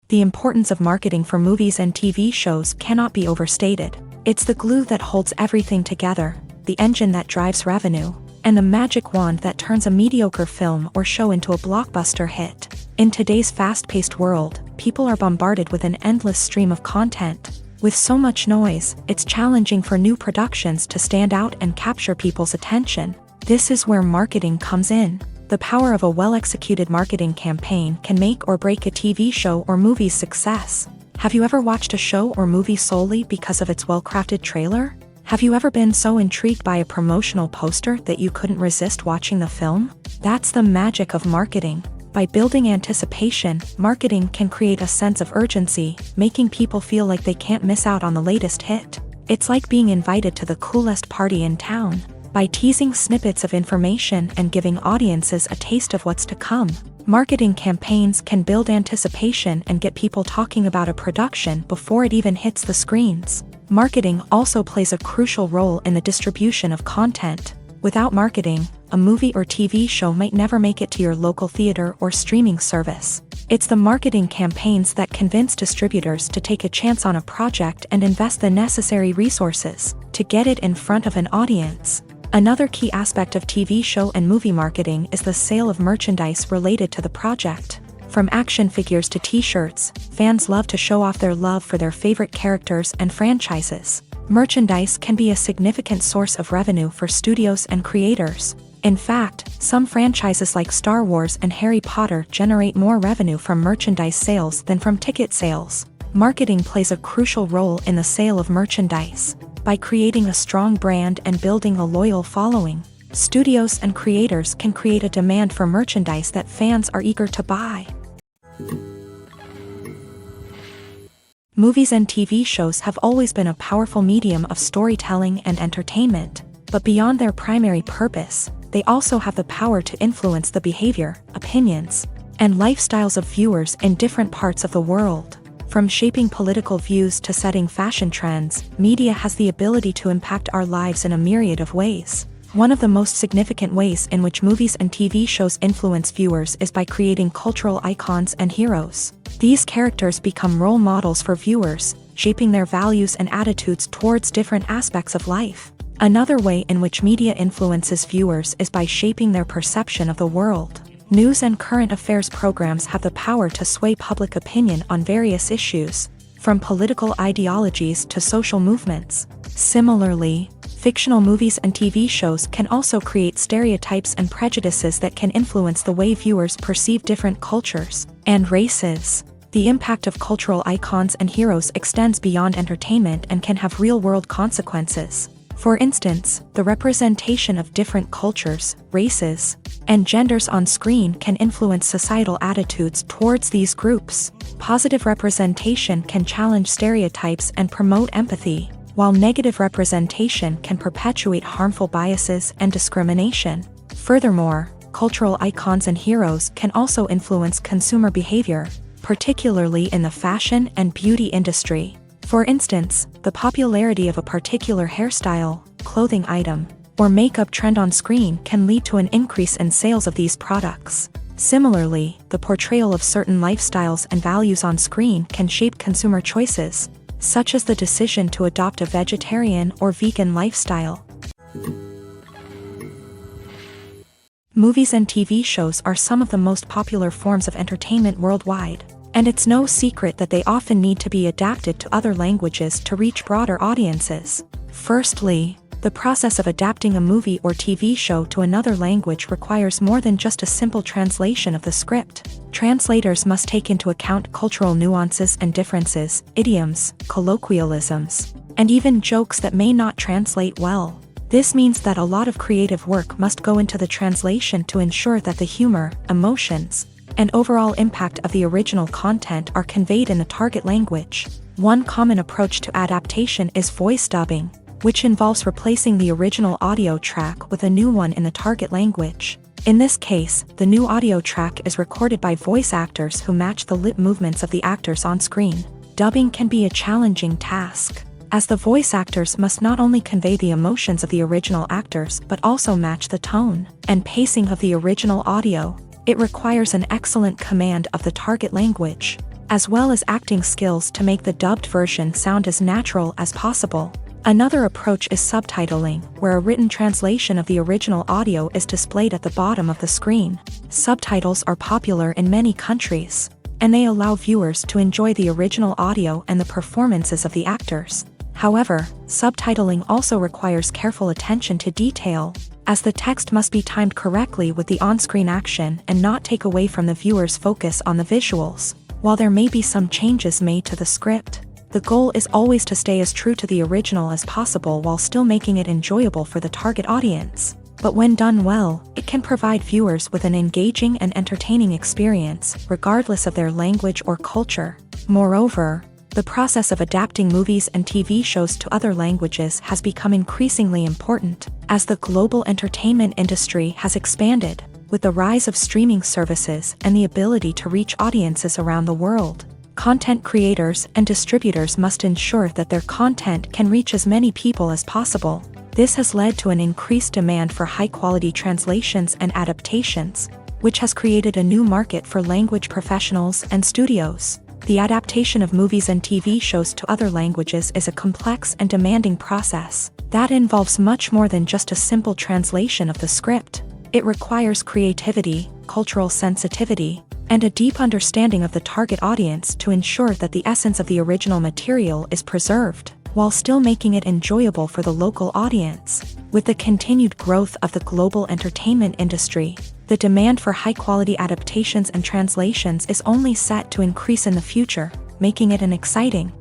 The importance of marketing for movies and TV shows cannot be overstated. It's the glue that holds everything together, the engine that drives revenue, and the magic wand that turns a mediocre film or show into a blockbuster hit. In today's fast-paced world, people are bombarded with an endless stream of content. With so much noise, it's challenging for new productions to stand out and capture people's attention. This is where marketing comes in. The power of a well-executed marketing campaign can make or break a TV show or movie's success. Have you ever watched a show or movie solely because of its well-crafted trailer? Have you ever been so intrigued by a promotional poster that you couldn't resist watching the film? That's the magic of marketing. By building anticipation, marketing can create a sense of urgency, making people feel like they can't miss out on the latest hit. It's like being invited to the coolest party in town. By teasing snippets of information and giving audiences a taste of what's to come, marketing campaigns can build anticipation and get people talking about a production before it even hits the screens. Marketing also plays a crucial role in the distribution of content. Without marketing, a movie or TV show might never make it to your local theater or streaming service. It's the marketing campaigns that convince distributors to take a chance on a project and invest the necessary resources to get it in front of an audience. Another key aspect of TV show and movie marketing is the sale of merchandise related to the project. From action figures to t-shirts, fans love to show off their love for their favorite characters and franchises. Merchandise can be a significant source of revenue for studios and creators. In fact, some franchises like Star Wars and Harry Potter generate more revenue from merchandise sales than from ticket sales. Marketing plays a crucial role in the sale of merchandise. By creating a strong brand and building a loyal following, studios and creators can create a demand for merchandise that fans are eager to buy. Movies and TV shows have always been a powerful medium of storytelling and entertainment, but beyond their primary purpose, they also have the power to influence the behavior, opinions, and lifestyles of viewers in different parts of the world. From shaping political views to setting fashion trends, media has the ability to impact our lives in a myriad of ways. One of the most significant ways in which movies and TV shows influence viewers is by creating cultural icons and heroes. These characters become role models for viewers, shaping their values and attitudes towards different aspects of life. Another way in which media influences viewers is by shaping their perception of the world. News and current affairs programs have the power to sway public opinion on various issues, from political ideologies to social movements. Similarly, fictional movies and TV shows can also create stereotypes and prejudices that can influence the way viewers perceive different cultures and races. The impact of cultural icons and heroes extends beyond entertainment and can have real-world consequences. For instance, the representation of different cultures, races, and genders on screen can influence societal attitudes towards these groups. Positive representation can challenge stereotypes and promote empathy, while negative representation can perpetuate harmful biases and discrimination. Furthermore, cultural icons and heroes can also influence consumer behavior, particularly in the fashion and beauty industry. For instance, the popularity of a particular hairstyle, clothing item, or makeup trend on screen can lead to an increase in sales of these products. Similarly, the portrayal of certain lifestyles and values on screen can shape consumer choices, such as the decision to adopt a vegetarian or vegan lifestyle. Movies and TV shows are some of the most popular forms of entertainment worldwide, and it's no secret that they often need to be adapted to other languages to reach broader audiences. Firstly, the The process of adapting a movie or TV show to another language requires more than just a simple translation of the script. Translators must take into account cultural nuances and differences, idioms, colloquialisms, and even jokes that may not translate well. This means that a lot of creative work must go into the translation to ensure that the humor, emotions, and overall impact of the original content are conveyed in the target language. One common approach to adaptation is voice dubbing, which involves replacing the original audio track with a new one in the target language. In this case, the new audio track is recorded by voice actors who match the lip movements of the actors on screen. Dubbing can be a challenging task, as the voice actors must not only convey the emotions of the original actors but also match the tone and pacing of the original audio. It requires an excellent command of the target language, as well as acting skills to make the dubbed version sound as natural as possible. Another approach is subtitling, where a written translation of the original audio is displayed at the bottom of the screen. Subtitles are popular in many countries, and they allow viewers to enjoy the original audio and the performances of the actors. However, subtitling also requires careful attention to detail, as the text must be timed correctly with the on-screen action and not take away from the viewer's focus on the visuals. While there may be some changes made to the script, the goal is always to stay as true to the original as possible while still making it enjoyable for the target audience. But when done well, it can provide viewers with an engaging and entertaining experience, regardless of their language or culture. Moreover, the process of adapting movies and TV shows to other languages has become increasingly important, as the global entertainment industry has expanded, with the rise of streaming services and the ability to reach audiences around the world. Content creators and distributors must ensure that their content can reach as many people as possible. This has led to an increased demand for high-quality translations and adaptations, which has created a new market for language professionals and studios. The adaptation of movies and TV shows to other languages is a complex and demanding process that involves much more than just a simple translation of the script. It requires creativity, cultural sensitivity, and a deep understanding of the target audience to ensure that the essence of the original material is preserved, while still making it enjoyable for the local audience. With the continued growth of the global entertainment industry, the demand for high-quality adaptations and translations is only set to increase in the future, making it an exciting.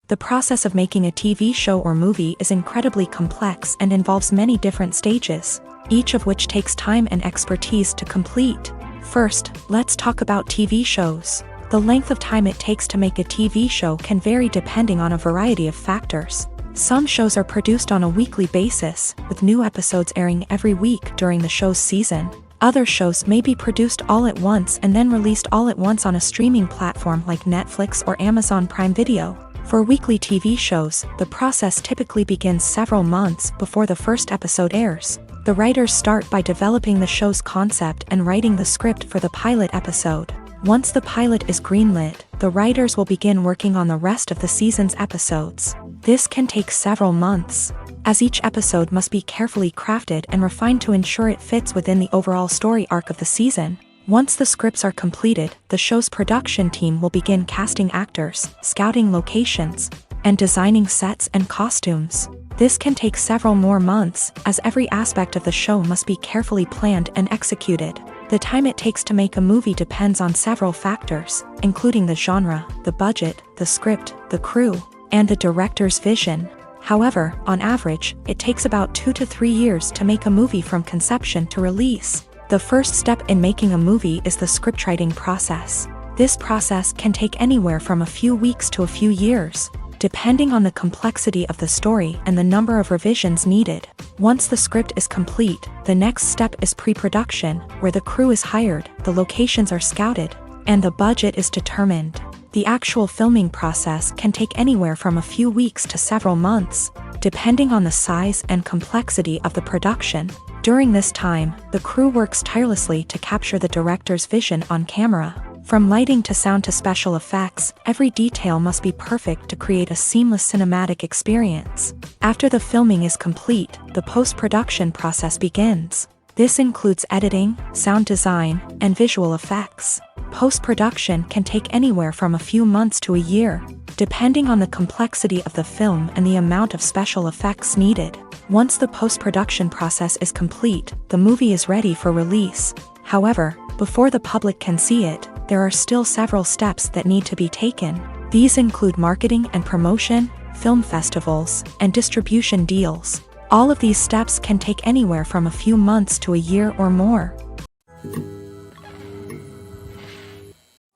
The process of making a TV show or movie is incredibly complex and involves many different stages, each of which takes time and expertise to complete. First, let's talk about TV shows. The length of time it takes to make a TV show can vary depending on a variety of factors. Some shows are produced on a weekly basis, with new episodes airing every week during the show's season. Other shows may be produced all at once and then released all at once on a streaming platform like Netflix or Amazon Prime Video. For weekly TV shows, the process typically begins several months before the first episode airs. The writers start by developing the show's concept and writing the script for the pilot episode. Once the pilot is greenlit, the writers will begin working on the rest of the season's episodes. This can take several months, as each episode must be carefully crafted and refined to ensure it fits within the overall story arc of the season. Once the scripts are completed, the show's production team will begin casting actors, scouting locations, and designing sets and costumes. This can take several more months, as every aspect of the show must be carefully planned and executed. The time it takes to make a movie depends on several factors, including the genre, the budget, the script, the crew, and the director's vision. However, on average, it takes about 2 to 3 years to make a movie from conception to release. The first step in making a movie is the scriptwriting process. This process can take anywhere from a few weeks to a few years, depending on the complexity of the story and the number of revisions needed. Once the script is complete, the next step is pre-production, where the crew is hired, the locations are scouted, and the budget is determined. The actual filming process can take anywhere from a few weeks to several months, depending on the size and complexity of the production. During this time, the crew works tirelessly to capture the director's vision on camera. From lighting to sound to special effects, every detail must be perfect to create a seamless cinematic experience. After the filming is complete, the post-production process begins. This includes editing, sound design, and visual effects. Post-production can take anywhere from a few months to a year, depending on the complexity of the film and the amount of special effects needed. Once the post-production process is complete, the movie is ready for release. However, before the public can see it, there are still several steps that need to be taken. These include marketing and promotion, film festivals, and distribution deals. All of these steps can take anywhere from a few months to a year or more.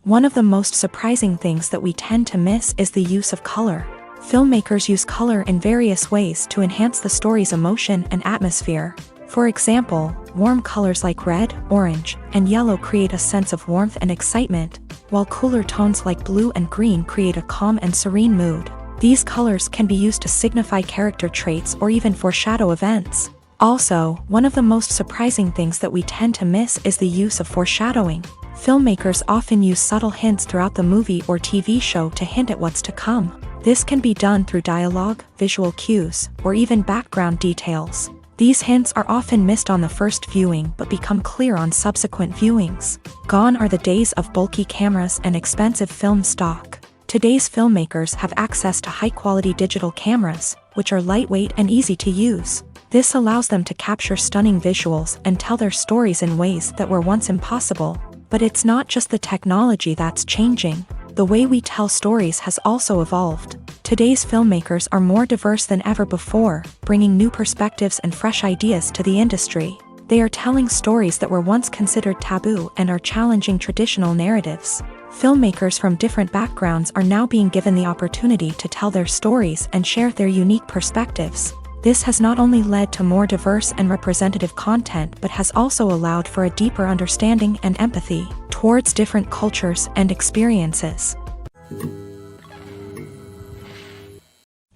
One of the most surprising things that we tend to miss is the use of color. Filmmakers use color in various ways to enhance the story's emotion and atmosphere. For example, warm colors like red, orange, and yellow create a sense of warmth and excitement, while cooler tones like blue and green create a calm and serene mood. These colors can be used to signify character traits or even foreshadow events. Also, one of the most surprising things that we tend to miss is the use of foreshadowing. Filmmakers often use subtle hints throughout the movie or TV show to hint at what's to come. This can be done through dialogue, visual cues, or even background details. These hints are often missed on the first viewing but become clear on subsequent viewings. Gone are the days of bulky cameras and expensive film stock. Today's filmmakers have access to high-quality digital cameras, which are lightweight and easy to use. This allows them to capture stunning visuals and tell their stories in ways that were once impossible. But it's not just the technology that's changing. The way we tell stories has also evolved. Today's filmmakers are more diverse than ever before, bringing new perspectives and fresh ideas to the industry. They are telling stories that were once considered taboo and are challenging traditional narratives. Filmmakers from different backgrounds are now being given the opportunity to tell their stories and share their unique perspectives. This has not only led to more diverse and representative content but has also allowed for a deeper understanding and empathy towards different cultures and experiences.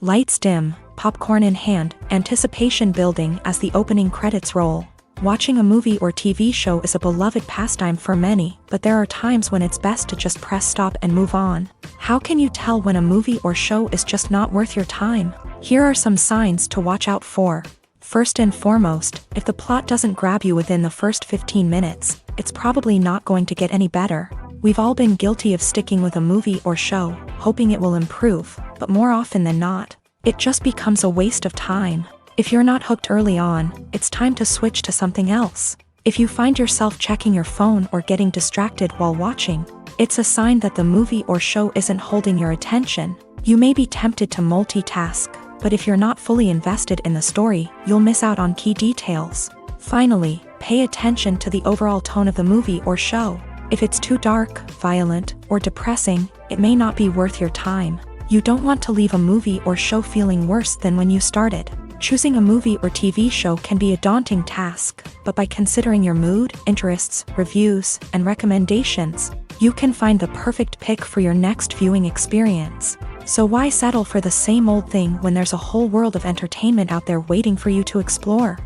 Lights dim, popcorn in hand, anticipation building as the opening credits roll. Watching a movie or TV show is a beloved pastime for many, but there are times when it's best to just press stop and move on. How can you tell when a movie or show is just not worth your time? Here are some signs to watch out for. First and foremost, if the plot doesn't grab you within the first 15 minutes, it's probably not going to get any better. We've all been guilty of sticking with a movie or show, hoping it will improve, but more often than not, it just becomes a waste of time. If you're not hooked early on, it's time to switch to something else. If you find yourself checking your phone or getting distracted while watching, it's a sign that the movie or show isn't holding your attention. You may be tempted to multitask, but if you're not fully invested in the story, you'll miss out on key details. Finally, pay attention to the overall tone of the movie or show. If it's too dark, violent, or depressing, it may not be worth your time. You don't want to leave a movie or show feeling worse than when you started. Choosing a movie or TV show can be a daunting task, but by considering your mood, interests, reviews, and recommendations, you can find the perfect pick for your next viewing experience. So why settle for the same old thing when there's a whole world of entertainment out there waiting for you to explore?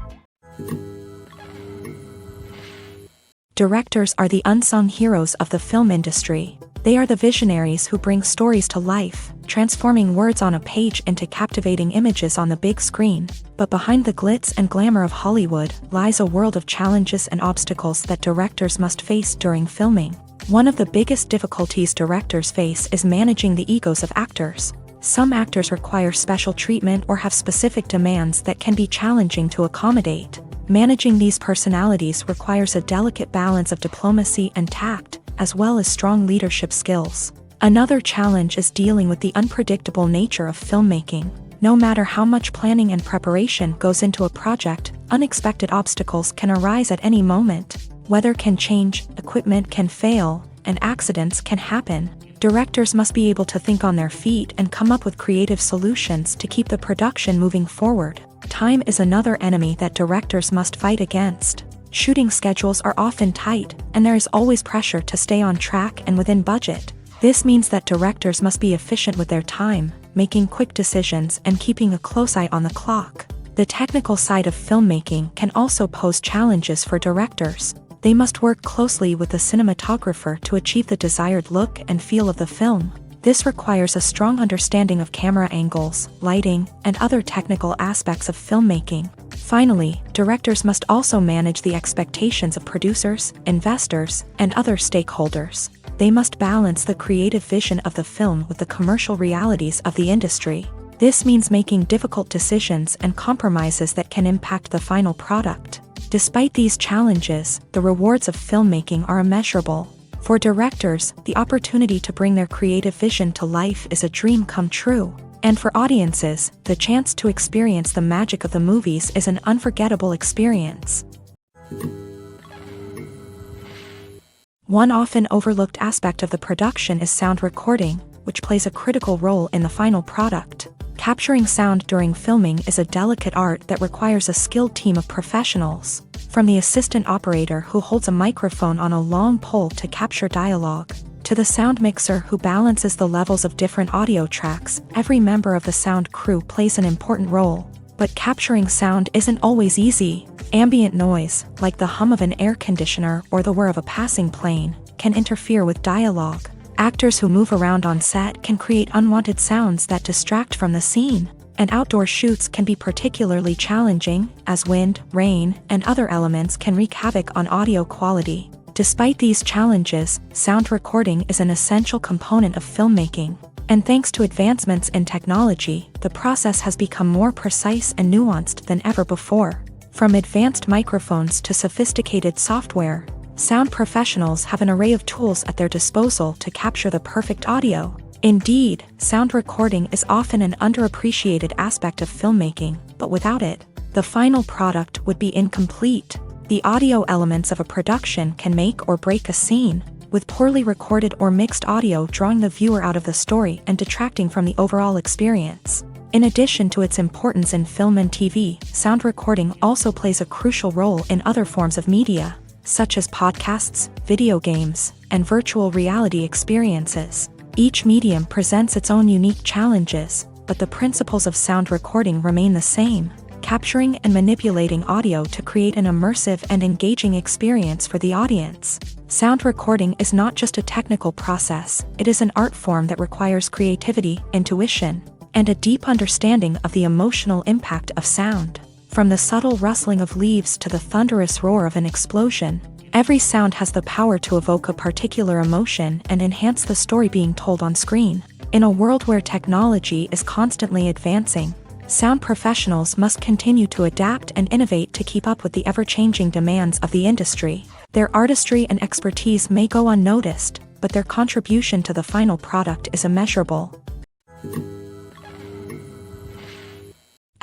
Directors are the unsung heroes of the film industry. They are the visionaries who bring stories to life, transforming words on a page into captivating images on the big screen. But behind the glitz and glamour of Hollywood lies a world of challenges and obstacles that directors must face during filming. One of the biggest difficulties directors face is managing the egos of actors. Some actors require special treatment or have specific demands that can be challenging to accommodate. Managing these personalities requires a delicate balance of diplomacy and tact, as well as strong leadership skills. Another challenge is dealing with the unpredictable nature of filmmaking. No matter how much planning and preparation goes into a project, unexpected obstacles can arise at any moment. Weather can change, equipment can fail, and accidents can happen. Directors must be able to think on their feet and come up with creative solutions to keep the production moving forward. Time is another enemy that directors must fight against. Shooting schedules are often tight, and there is always pressure to stay on track and within budget. This means that directors must be efficient with their time, making quick decisions and keeping a close eye on the clock. The technical side of filmmaking can also pose challenges for directors. They must work closely with the cinematographer to achieve the desired look and feel of the film. This requires a strong understanding of camera angles, lighting, and other technical aspects of filmmaking. Finally, directors must also manage the expectations of producers, investors, and other stakeholders. They must balance the creative vision of the film with the commercial realities of the industry. This means making difficult decisions and compromises that can impact the final product. Despite these challenges, the rewards of filmmaking are immeasurable. For directors, the opportunity to bring their creative vision to life is a dream come true. And for audiences, the chance to experience the magic of the movies is an unforgettable experience. One often overlooked aspect of the production is sound recording, which plays a critical role in the final product. Capturing sound during filming is a delicate art that requires a skilled team of professionals. From the assistant operator who holds a microphone on a long pole to capture dialogue, to the sound mixer who balances the levels of different audio tracks, every member of the sound crew plays an important role. But capturing sound isn't always easy. Ambient noise, like the hum of an air conditioner or the whir of a passing plane, can interfere with dialogue. Actors who move around on set can create unwanted sounds that distract from the scene. And outdoor shoots can be particularly challenging, as wind, rain, and other elements can wreak havoc on audio quality. Despite these challenges, sound recording is an essential component of filmmaking. And thanks to advancements in technology, the process has become more precise and nuanced than ever before. From advanced microphones to sophisticated software, sound professionals have an array of tools at their disposal to capture the perfect audio. Indeed, sound recording is often an underappreciated aspect of filmmaking, but without it, the final product would be incomplete. The audio elements of a production can make or break a scene, with poorly recorded or mixed audio drawing the viewer out of the story and detracting from the overall experience. In addition to its importance in film and TV, sound recording also plays a crucial role in other forms of media, such as podcasts, video games, and virtual reality experiences. Each medium presents its own unique challenges, but the principles of sound recording remain the same, capturing and manipulating audio to create an immersive and engaging experience for the audience. Sound recording is not just a technical process, it is an art form that requires creativity, intuition, and a deep understanding of the emotional impact of sound. From the subtle rustling of leaves to the thunderous roar of an explosion, every sound has the power to evoke a particular emotion and enhance the story being told on screen. In a world where technology is constantly advancing, sound professionals must continue to adapt and innovate to keep up with the ever-changing demands of the industry. Their artistry and expertise may go unnoticed, but their contribution to the final product is immeasurable.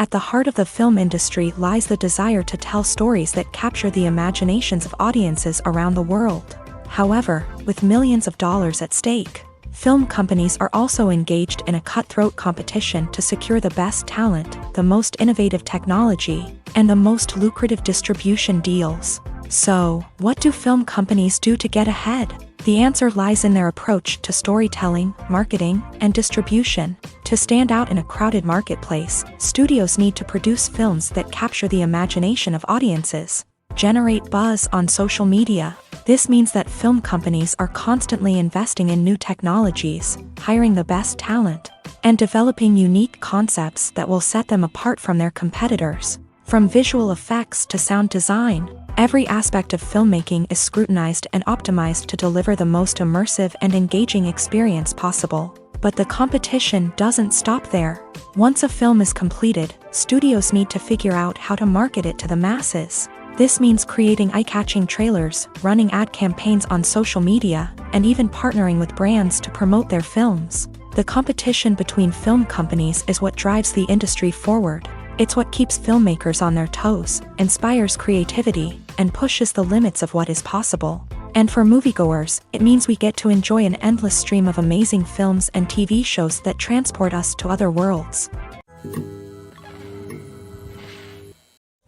At the heart of the film industry lies the desire to tell stories that capture the imaginations of audiences around the world. However, with millions of dollars at stake, film companies are also engaged in a cutthroat competition to secure the best talent, the most innovative technology, and the most lucrative distribution deals. So, what do film companies do to get ahead? The answer lies in their approach to storytelling, marketing, and distribution. To stand out in a crowded marketplace, studios need to produce films that capture the imagination of audiences, generate buzz on social media. This means that film companies are constantly investing in new technologies, hiring the best talent, and developing unique concepts that will set them apart from their competitors. From visual effects to sound design, every aspect of filmmaking is scrutinized and optimized to deliver the most immersive and engaging experience possible. But the competition doesn't stop there. Once a film is completed, studios need to figure out how to market it to the masses. This means creating eye-catching trailers, running ad campaigns on social media, and even partnering with brands to promote their films. The competition between film companies is what drives the industry forward. It's what keeps filmmakers on their toes, inspires creativity, and pushes the limits of what is possible. And for moviegoers, it means we get to enjoy an endless stream of amazing films and TV shows that transport us to other worlds.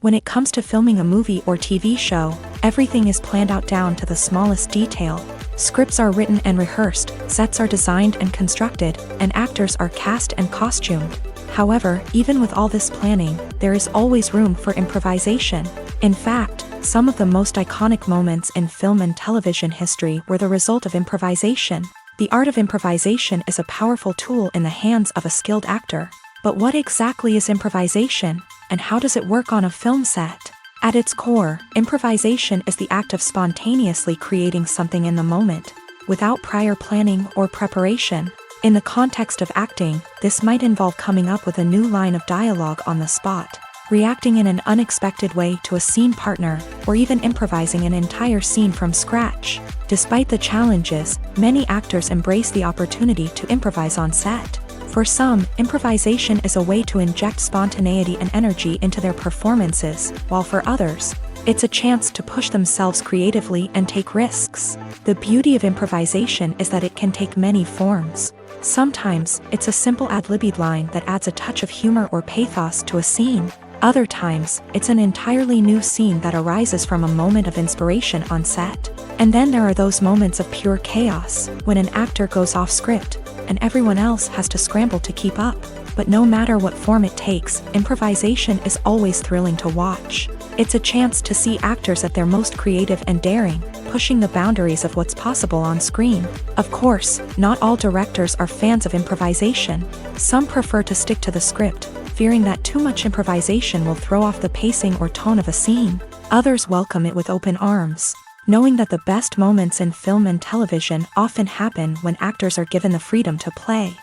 When it comes to filming a movie or TV show, everything is planned out down to the smallest detail. Scripts are written and rehearsed, sets are designed and constructed, and actors are cast and costumed. However, even with all this planning, there is always room for improvisation. In fact, some of the most iconic moments in film and television history were the result of improvisation. The art of improvisation is a powerful tool in the hands of a skilled actor. But what exactly is improvisation, and how does it work on a film set? At its core, improvisation is the act of spontaneously creating something in the moment. without prior planning or preparation. In the context of acting, this might involve coming up with a new line of dialogue on the spot, reacting in an unexpected way to a scene partner, or even improvising an entire scene from scratch. Despite the challenges, many actors embrace the opportunity to improvise on set. For some, improvisation is a way to inject spontaneity and energy into their performances, while for others, it's a chance to push themselves creatively and take risks. The beauty of improvisation is that it can take many forms. Sometimes, it's a simple ad-libbed line that adds a touch of humor or pathos to a scene. Other times, it's an entirely new scene that arises from a moment of inspiration on set. And then there are those moments of pure chaos, when an actor goes off script, and everyone else has to scramble to keep up. But no matter what form it takes, improvisation is always thrilling to watch. It's a chance to see actors at their most creative and daring, pushing the boundaries of what's possible on screen. Of course, not all directors are fans of improvisation. Some prefer to stick to the script, fearing that too much improvisation will throw off the pacing or tone of a scene. Others welcome it with open arms, knowing that the best moments in film and television often happen when actors are given the freedom to play.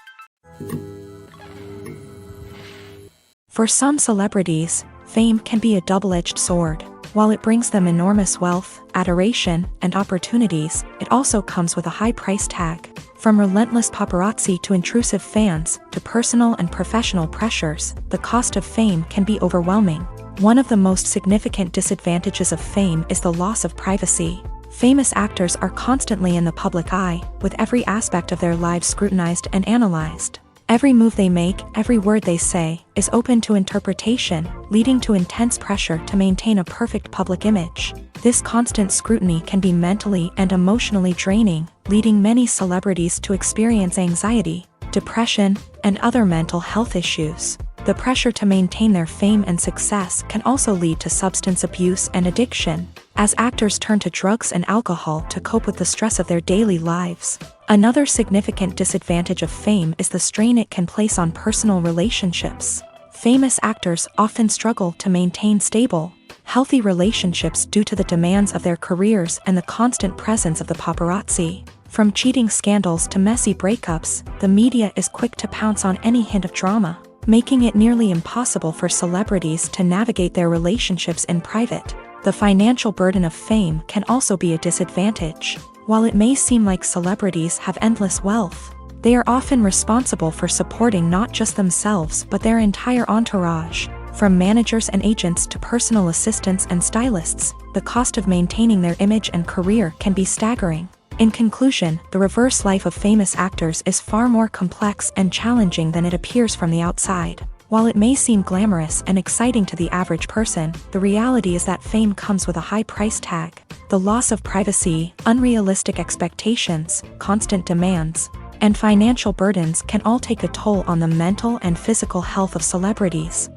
For some celebrities, fame can be a double-edged sword. While it brings them enormous wealth, adoration, and opportunities, it also comes with a high price tag. From relentless paparazzi to intrusive fans, to personal and professional pressures, the cost of fame can be overwhelming. One of the most significant disadvantages of fame is the loss of privacy. Famous actors are constantly in the public eye, with every aspect of their lives scrutinized and analyzed. Every move they make, every word they say, is open to interpretation, leading to intense pressure to maintain a perfect public image. This constant scrutiny can be mentally and emotionally draining, leading many celebrities to experience anxiety, depression, and other mental health issues. The pressure to maintain their fame and success can also lead to substance abuse and addiction, as actors turn to drugs and alcohol to cope with the stress of their daily lives. Another significant disadvantage of fame is the strain it can place on personal relationships. Famous actors often struggle to maintain stable, healthy relationships due to the demands of their careers and the constant presence of the paparazzi. From cheating scandals to messy breakups, the media is quick to pounce on any hint of drama, making it nearly impossible for celebrities to navigate their relationships in private. The financial burden of fame can also be a disadvantage. While it may seem like celebrities have endless wealth, they are often responsible for supporting not just themselves but their entire entourage. From managers and agents to personal assistants and stylists, the cost of maintaining their image and career can be staggering. In conclusion, the reverse life of famous actors is far more complex and challenging than it appears from the outside. While it may seem glamorous and exciting to the average person, the reality is that fame comes with a high price tag. The loss of privacy, unrealistic expectations, constant demands, and financial burdens can all take a toll on the mental and physical health of celebrities.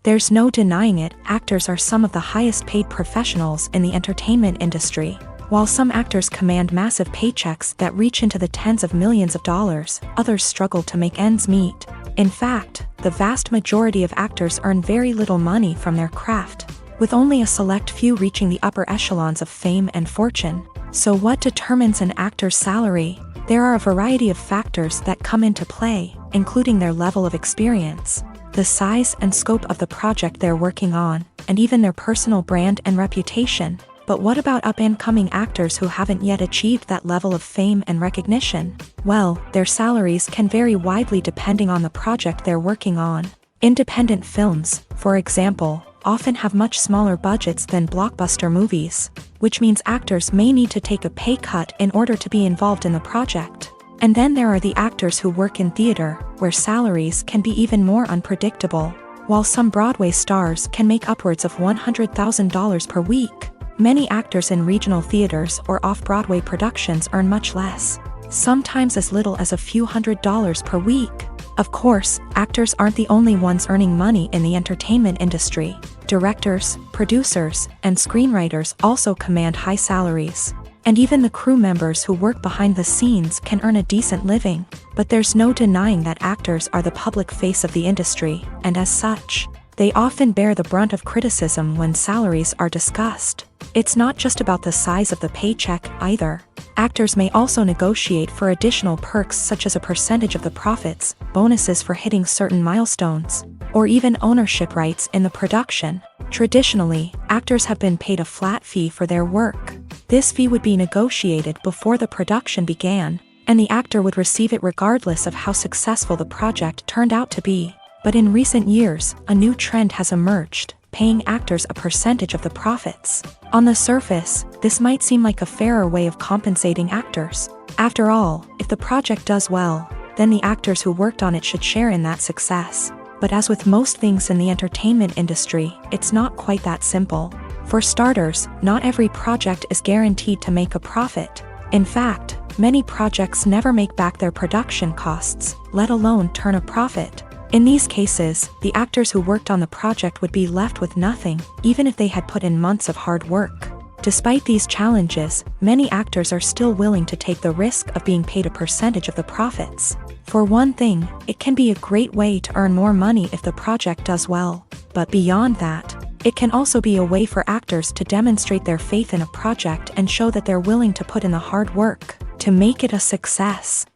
There's no denying it, actors are some of the highest paid professionals in the entertainment industry. While some actors command massive paychecks that reach into the tens of millions of dollars, others struggle to make ends meet. In fact, the vast majority of actors earn very little money from their craft, with only a select few reaching the upper echelons of fame and fortune. So what determines an actor's salary? There are a variety of factors that come into play, including their level of experience, the size and scope of the project they're working on, and even their personal brand and reputation. But what about up-and-coming actors who haven't yet achieved that level of fame and recognition? Well, their salaries can vary widely depending on the project they're working on. Independent films, for example, often have much smaller budgets than blockbuster movies, which means actors may need to take a pay cut in order to be involved in the project. And then there are the actors who work in theater, where salaries can be even more unpredictable. While some Broadway stars can make upwards of $100,000 per week, many actors in regional theaters or off-Broadway productions earn much less, sometimes as little as a few $100s per week. Of course, actors aren't the only ones earning money in the entertainment industry. Directors, producers, and screenwriters also command high salaries. And even the crew members who work behind the scenes can earn a decent living. But there's no denying that actors are the public face of the industry, and as such, They often bear the brunt of criticism when salaries are discussed. It's not just about the size of the paycheck either. Actors may also negotiate for additional perks such as a percentage of the profits, bonuses for hitting certain milestones, or even ownership rights in the production. Traditionally, actors have been paid a flat fee for their work. This fee would be negotiated before the production began, and the actor would receive it regardless of how successful the project turned out to be. But in recent years, a new trend has emerged, paying actors a percentage of the profits. On the surface, this might seem like a fairer way of compensating actors. After all, if the project does well, then the actors who worked on it should share in that success. But as with most things in the entertainment industry, it's not quite that simple. For starters, not every project is guaranteed to make a profit. In fact, many projects never make back their production costs, let alone turn a profit. In these cases, the actors who worked on the project would be left with nothing, even if they had put in months of hard work. Despite these challenges, many actors are still willing to take the risk of being paid a percentage of the profits. For one thing, it can be a great way to earn more money if the project does well. But beyond that, it can also be a way for actors to demonstrate their faith in a project and show that they're willing to put in the hard work to make it a success.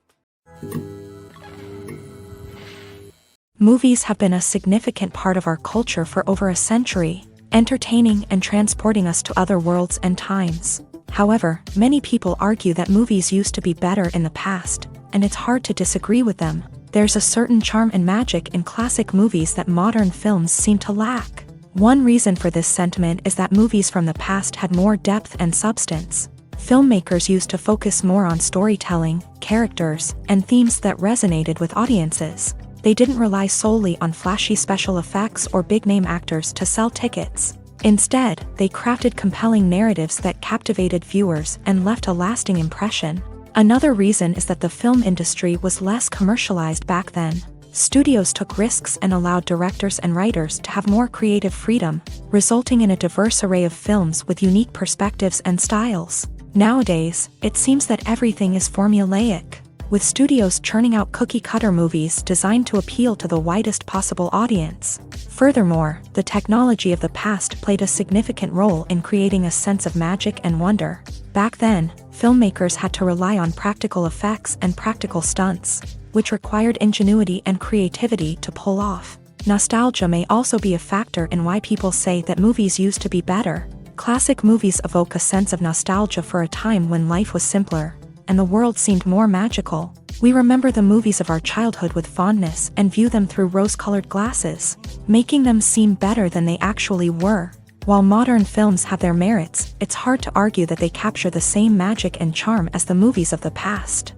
Movies have been a significant part of our culture for over a century, entertaining and transporting us to other worlds and times. However, many people argue that movies used to be better in the past, and it's hard to disagree with them. There's a certain charm and magic in classic movies that modern films seem to lack. One reason for this sentiment is that movies from the past had more depth and substance. Filmmakers used to focus more on storytelling, characters, and themes that resonated with audiences. They didn't rely solely on flashy special effects or big-name actors to sell tickets. Instead, they crafted compelling narratives that captivated viewers and left a lasting impression. Another reason is that the film industry was less commercialized back then. Studios took risks and allowed directors and writers to have more creative freedom, resulting in a diverse array of films with unique perspectives and styles. Nowadays, it seems that everything is formulaic, with studios churning out cookie-cutter movies designed to appeal to the widest possible audience. Furthermore, the technology of the past played a significant role in creating a sense of magic and wonder. Back then, filmmakers had to rely on practical effects and practical stunts, which required ingenuity and creativity to pull off. Nostalgia may also be a factor in why people say that movies used to be better. Classic movies evoke a sense of nostalgia for a time when life was simpler, and the world seemed more magical. We remember the movies of our childhood with fondness and view them through rose-colored glasses, making them seem better than they actually were. While modern films have their merits, it's hard to argue that they capture the same magic and charm as the movies of the past.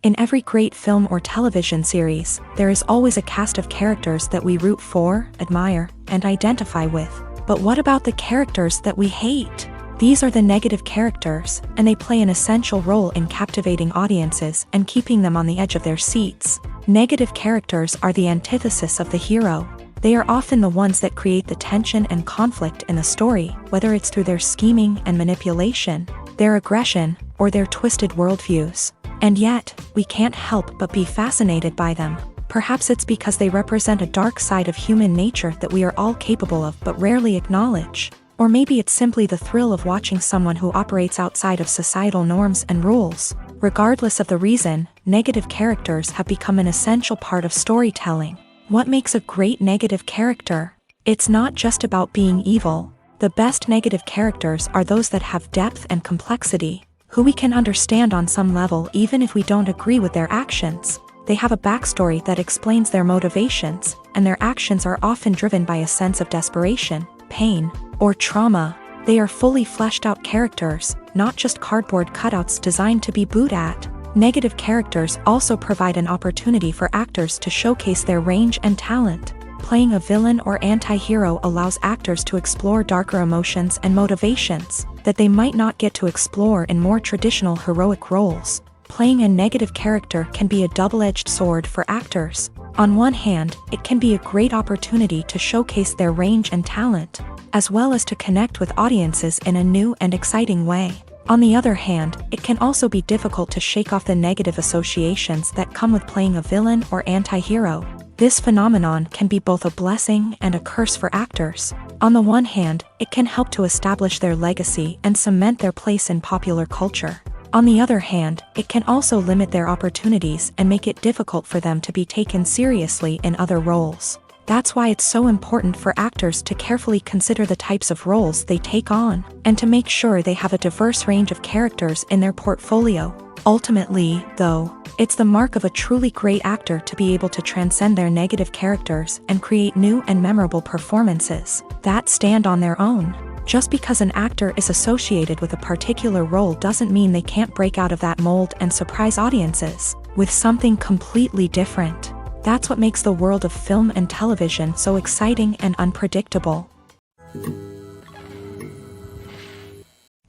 In every great film or television series, there is always a cast of characters that we root for, admire, and identify with. But what about the characters that we hate? These are the negative characters, and they play an essential role in captivating audiences and keeping them on the edge of their seats. Negative characters are the antithesis of the hero. They are often the ones that create the tension and conflict in the story, whether it's through their scheming and manipulation, their aggression, or their twisted worldviews. And yet, we can't help but be fascinated by them. Perhaps it's because they represent a dark side of human nature that we are all capable of but rarely acknowledge. Or maybe it's simply the thrill of watching someone who operates outside of societal norms and rules. Regardless of the reason, negative characters have become an essential part of storytelling. What makes a great negative character? It's not just about being evil. The best negative characters are those that have depth and complexity, who we can understand on some level even if we don't agree with their actions. They have a backstory that explains their motivations, and their actions are often driven by a sense of desperation, pain, or trauma. They are fully fleshed out characters, not just cardboard cutouts designed to be booed at. Negative characters also provide an opportunity for actors to showcase their range and talent. Playing a villain or anti-hero allows actors to explore darker emotions and motivations that they might not get to explore in more traditional heroic roles. Playing a negative character can be a double-edged sword for actors. On one hand, it can be a great opportunity to showcase their range and talent, as well as to connect with audiences in a new and exciting way. On the other hand, it can also be difficult to shake off the negative associations that come with playing a villain or anti-hero. This phenomenon can be both a blessing and a curse for actors. On the one hand, it can help to establish their legacy and cement their place in popular culture. On the other hand, it can also limit their opportunities and make it difficult for them to be taken seriously in other roles. That's why it's so important for actors to carefully consider the types of roles they take on, and to make sure they have a diverse range of characters in their portfolio. Ultimately, though, it's the mark of a truly great actor to be able to transcend their negative characters and create new and memorable performances that stand on their own. Just because an actor is associated with a particular role doesn't mean they can't break out of that mold and surprise audiences with something completely different. That's what makes the world of film and television so exciting and unpredictable.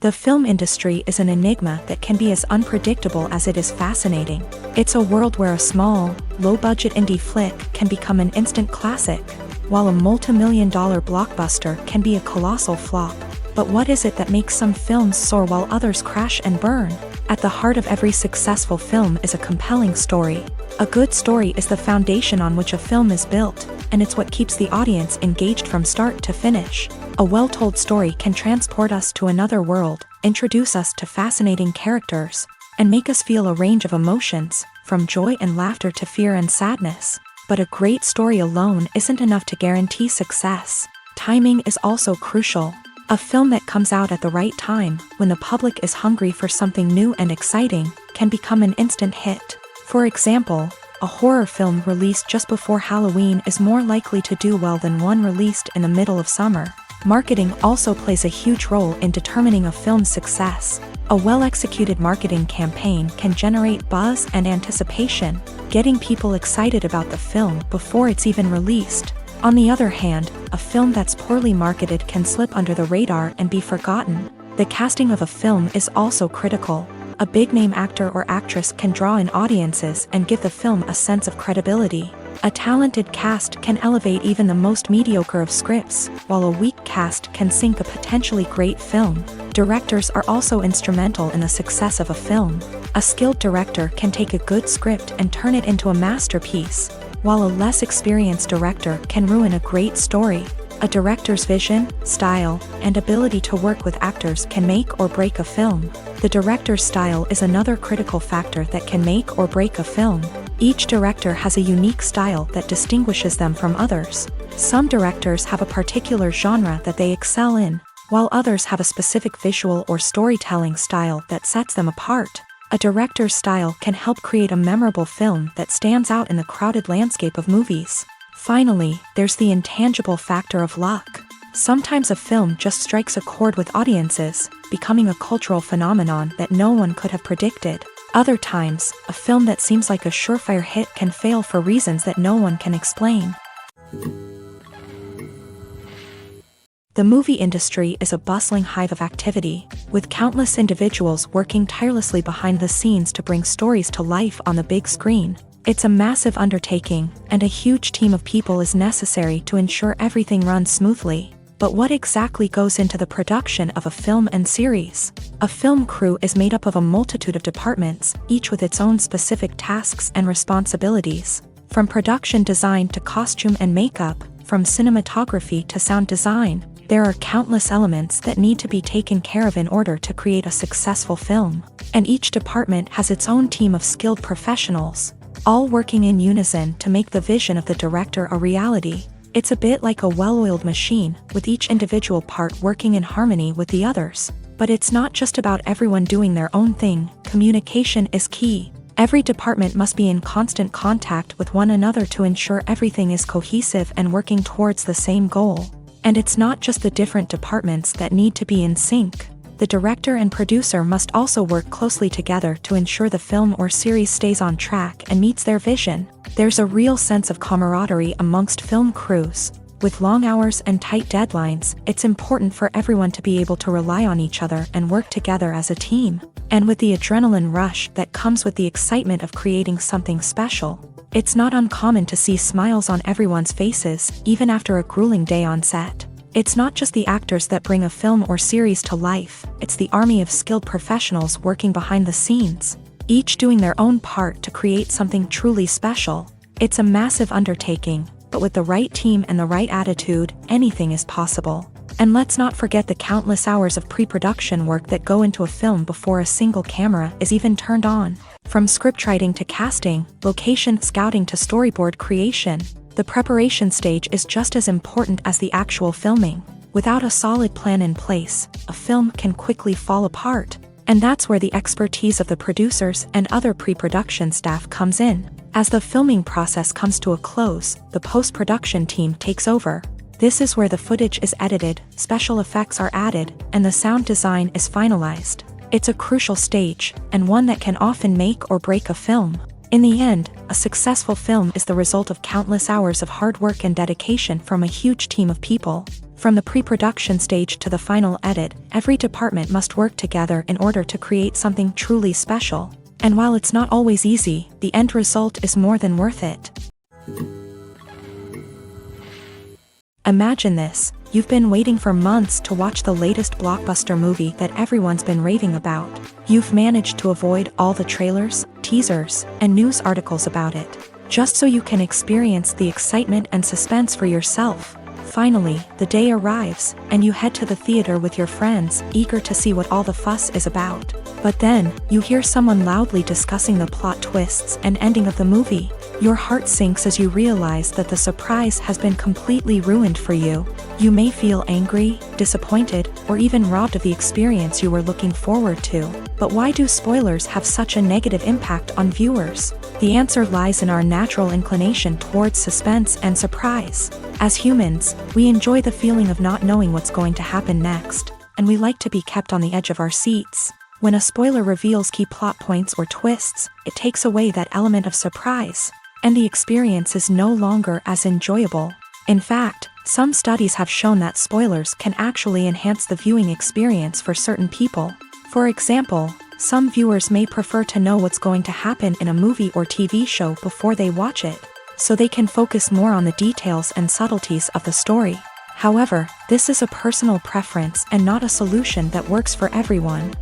The film industry is an enigma that can be as unpredictable as it is fascinating. It's a world where a small, low-budget indie flick can become an instant classic, while a multi-million-dollar blockbuster can be a colossal flop. But what is it that makes some films soar while others crash and burn? At the heart of every successful film is a compelling story. A good story is the foundation on which a film is built, and it's what keeps the audience engaged from start to finish. A well-told story can transport us to another world, introduce us to fascinating characters, and make us feel a range of emotions, from joy and laughter to fear and sadness. But a great story alone isn't enough to guarantee success. Timing is also crucial. A film that comes out at the right time, when the public is hungry for something new and exciting, can become an instant hit. For example, a horror film released just before Halloween is more likely to do well than one released in the middle of summer. Marketing also plays a huge role in determining a film's success. A well-executed marketing campaign can generate buzz and anticipation, getting people excited about the film before it's even released. On the other hand, a film that's poorly marketed can slip under the radar and be forgotten. The casting of a film is also critical. A big-name actor or actress can draw in audiences and give the film a sense of credibility. A talented cast can elevate even the most mediocre of scripts, while a weak cast can sink a potentially great film. Directors are also instrumental in the success of a film. A skilled director can take a good script and turn it into a masterpiece, while a less experienced director can ruin a great story. A director's vision, style, and ability to work with actors can make or break a film. The director's style is another critical factor that can make or break a film. Each director has a unique style that distinguishes them from others. Some directors have a particular genre that they excel in, while others have a specific visual or storytelling style that sets them apart. A director's style can help create a memorable film that stands out in the crowded landscape of movies. Finally, there's the intangible factor of luck. Sometimes a film just strikes a chord with audiences, becoming a cultural phenomenon that no one could have predicted. Other times, a film that seems like a surefire hit can fail for reasons that no one can explain. The movie industry is a bustling hive of activity, with countless individuals working tirelessly behind the scenes to bring stories to life on the big screen. It's a massive undertaking, and a huge team of people is necessary to ensure everything runs smoothly. But what exactly goes into the production of a film and series? A film crew is made up of a multitude of departments, each with its own specific tasks and responsibilities. From production design to costume and makeup, from cinematography to sound design, there are countless elements that need to be taken care of in order to create a successful film. And each department has its own team of skilled professionals, all working in unison to make the vision of the director a reality. It's a bit like a well-oiled machine, with each individual part working in harmony with the others. But it's not just about everyone doing their own thing. Communication is key. Every department must be in constant contact with one another to ensure everything is cohesive and working towards the same goal. And it's not just the different departments that need to be in sync. The director and producer must also work closely together to ensure the film or series stays on track and meets their vision. There's a real sense of camaraderie amongst film crews. With long hours and tight deadlines, it's important for everyone to be able to rely on each other and work together as a team. And with the adrenaline rush that comes with the excitement of creating something special, it's not uncommon to see smiles on everyone's faces, even after a grueling day on set. It's not just the actors that bring a film or series to life, it's the army of skilled professionals working behind the scenes, each doing their own part to create something truly special. It's a massive undertaking, but with the right team and the right attitude, anything is possible. And let's not forget the countless hours of pre-production work that go into a film before a single camera is even turned on. From scriptwriting to casting, location scouting to storyboard creation, the preparation stage is just as important as the actual filming. Without a solid plan in place, a film can quickly fall apart. And that's where the expertise of the producers and other pre-production staff comes in. As the filming process comes to a close, the post-production team takes over. This is where the footage is edited, special effects are added, and the sound design is finalized. It's a crucial stage, and one that can often make or break a film. In the end, a successful film is the result of countless hours of hard work and dedication from a huge team of people. From the pre-production stage to the final edit, every department must work together in order to create something truly special. And while it's not always easy, the end result is more than worth it. Imagine this. You've been waiting for months to watch the latest blockbuster movie that everyone's been raving about. You've managed to avoid all the trailers, teasers, and news articles about it, just so you can experience the excitement and suspense for yourself. Finally, the day arrives, and you head to the theater with your friends, eager to see what all the fuss is about. But then, you hear someone loudly discussing the plot twists and ending of the movie. Your heart sinks as you realize that the surprise has been completely ruined for you. You may feel angry, disappointed, or even robbed of the experience you were looking forward to. But why do spoilers have such a negative impact on viewers? The answer lies in our natural inclination towards suspense and surprise. As humans, we enjoy the feeling of not knowing what's going to happen next, and we like to be kept on the edge of our seats. When a spoiler reveals key plot points or twists, it takes away that element of surprise, and the experience is no longer as enjoyable. In fact, some studies have shown that spoilers can actually enhance the viewing experience for certain people. For example, some viewers may prefer to know what's going to happen in a movie or TV show before they watch it, so they can focus more on the details and subtleties of the story. However, this is a personal preference and not a solution that works for everyone.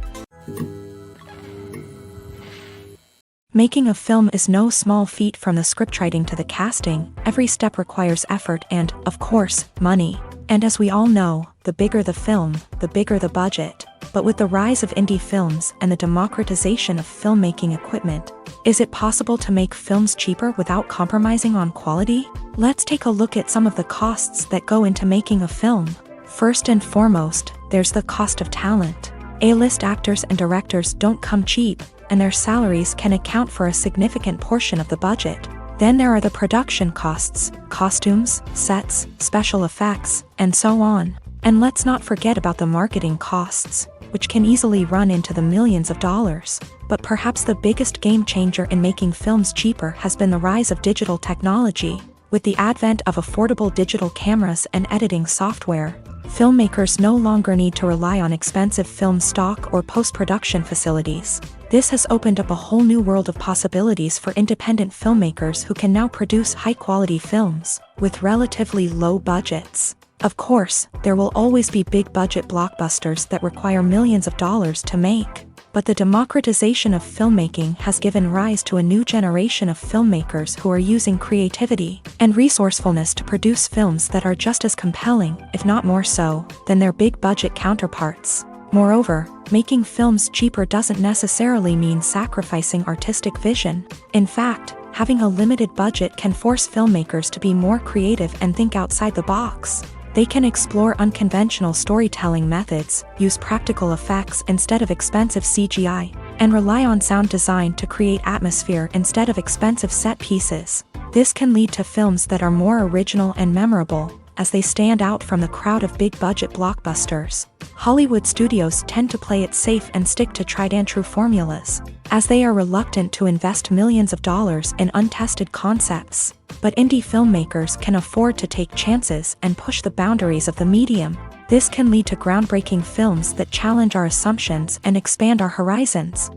Making a film is no small feat. From the scriptwriting to the casting, every step requires effort and, of course, money. And as we all know, the bigger the film, the bigger the budget. But with the rise of indie films and the democratization of filmmaking equipment, is it possible to make films cheaper without compromising on quality? Let's take a look at some of the costs that go into making a film. First and foremost, there's the cost of talent. A-list actors and directors don't come cheap, and their salaries can account for a significant portion of the budget. Then there are the production costs, costumes, sets, special effects, and so on. And let's not forget about the marketing costs, which can easily run into the millions of dollars. But perhaps the biggest game changer in making films cheaper has been the rise of digital technology. With the advent of affordable digital cameras and editing software, filmmakers no longer need to rely on expensive film stock or post-production facilities. This has opened up a whole new world of possibilities for independent filmmakers who can now produce high-quality films with relatively low budgets. Of course, there will always be big-budget blockbusters that require millions of dollars to make. But the democratization of filmmaking has given rise to a new generation of filmmakers who are using creativity and resourcefulness to produce films that are just as compelling, if not more so, than their big-budget counterparts. Moreover, making films cheaper doesn't necessarily mean sacrificing artistic vision. In fact, having a limited budget can force filmmakers to be more creative and think outside the box. They can explore unconventional storytelling methods, use practical effects instead of expensive CGI, and rely on sound design to create atmosphere instead of expensive set pieces. This can lead to films that are more original and memorable, as they stand out from the crowd of big-budget blockbusters. Hollywood studios tend to play it safe and stick to tried-and-true formulas, as they are reluctant to invest millions of dollars in untested concepts. But indie filmmakers can afford to take chances and push the boundaries of the medium. This can lead to groundbreaking films that challenge our assumptions and expand our horizons.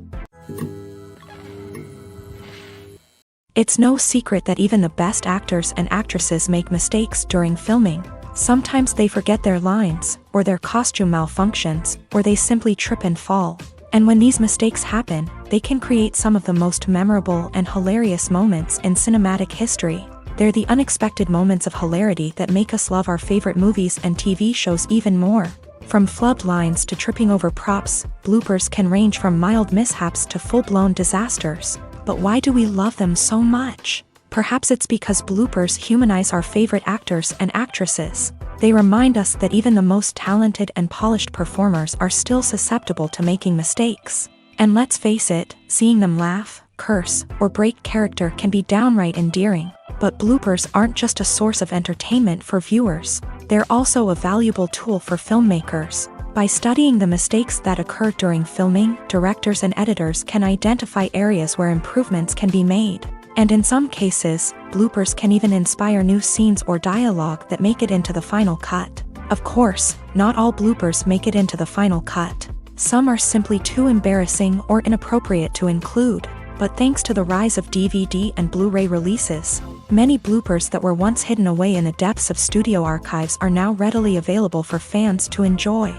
It's no secret that even the best actors and actresses make mistakes during filming. Sometimes they forget their lines, or their costume malfunctions, or they simply trip and fall. And when these mistakes happen, they can create some of the most memorable and hilarious moments in cinematic history. They're the unexpected moments of hilarity that make us love our favorite movies and TV shows even more. From flubbed lines to tripping over props, bloopers can range from mild mishaps to full-blown disasters. But why do we love them so much? Perhaps it's because bloopers humanize our favorite actors and actresses. They remind us that even the most talented and polished performers are still susceptible to making mistakes. And let's face it, seeing them laugh, curse, or break character can be downright endearing. But bloopers aren't just a source of entertainment for viewers. They're also a valuable tool for filmmakers. By studying the mistakes that occur during filming, directors and editors can identify areas where improvements can be made. And in some cases, bloopers can even inspire new scenes or dialogue that make it into the final cut. Of course, not all bloopers make it into the final cut. Some are simply too embarrassing or inappropriate to include. But thanks to the rise of DVD and Blu-ray releases, many bloopers that were once hidden away in the depths of studio archives are now readily available for fans to enjoy.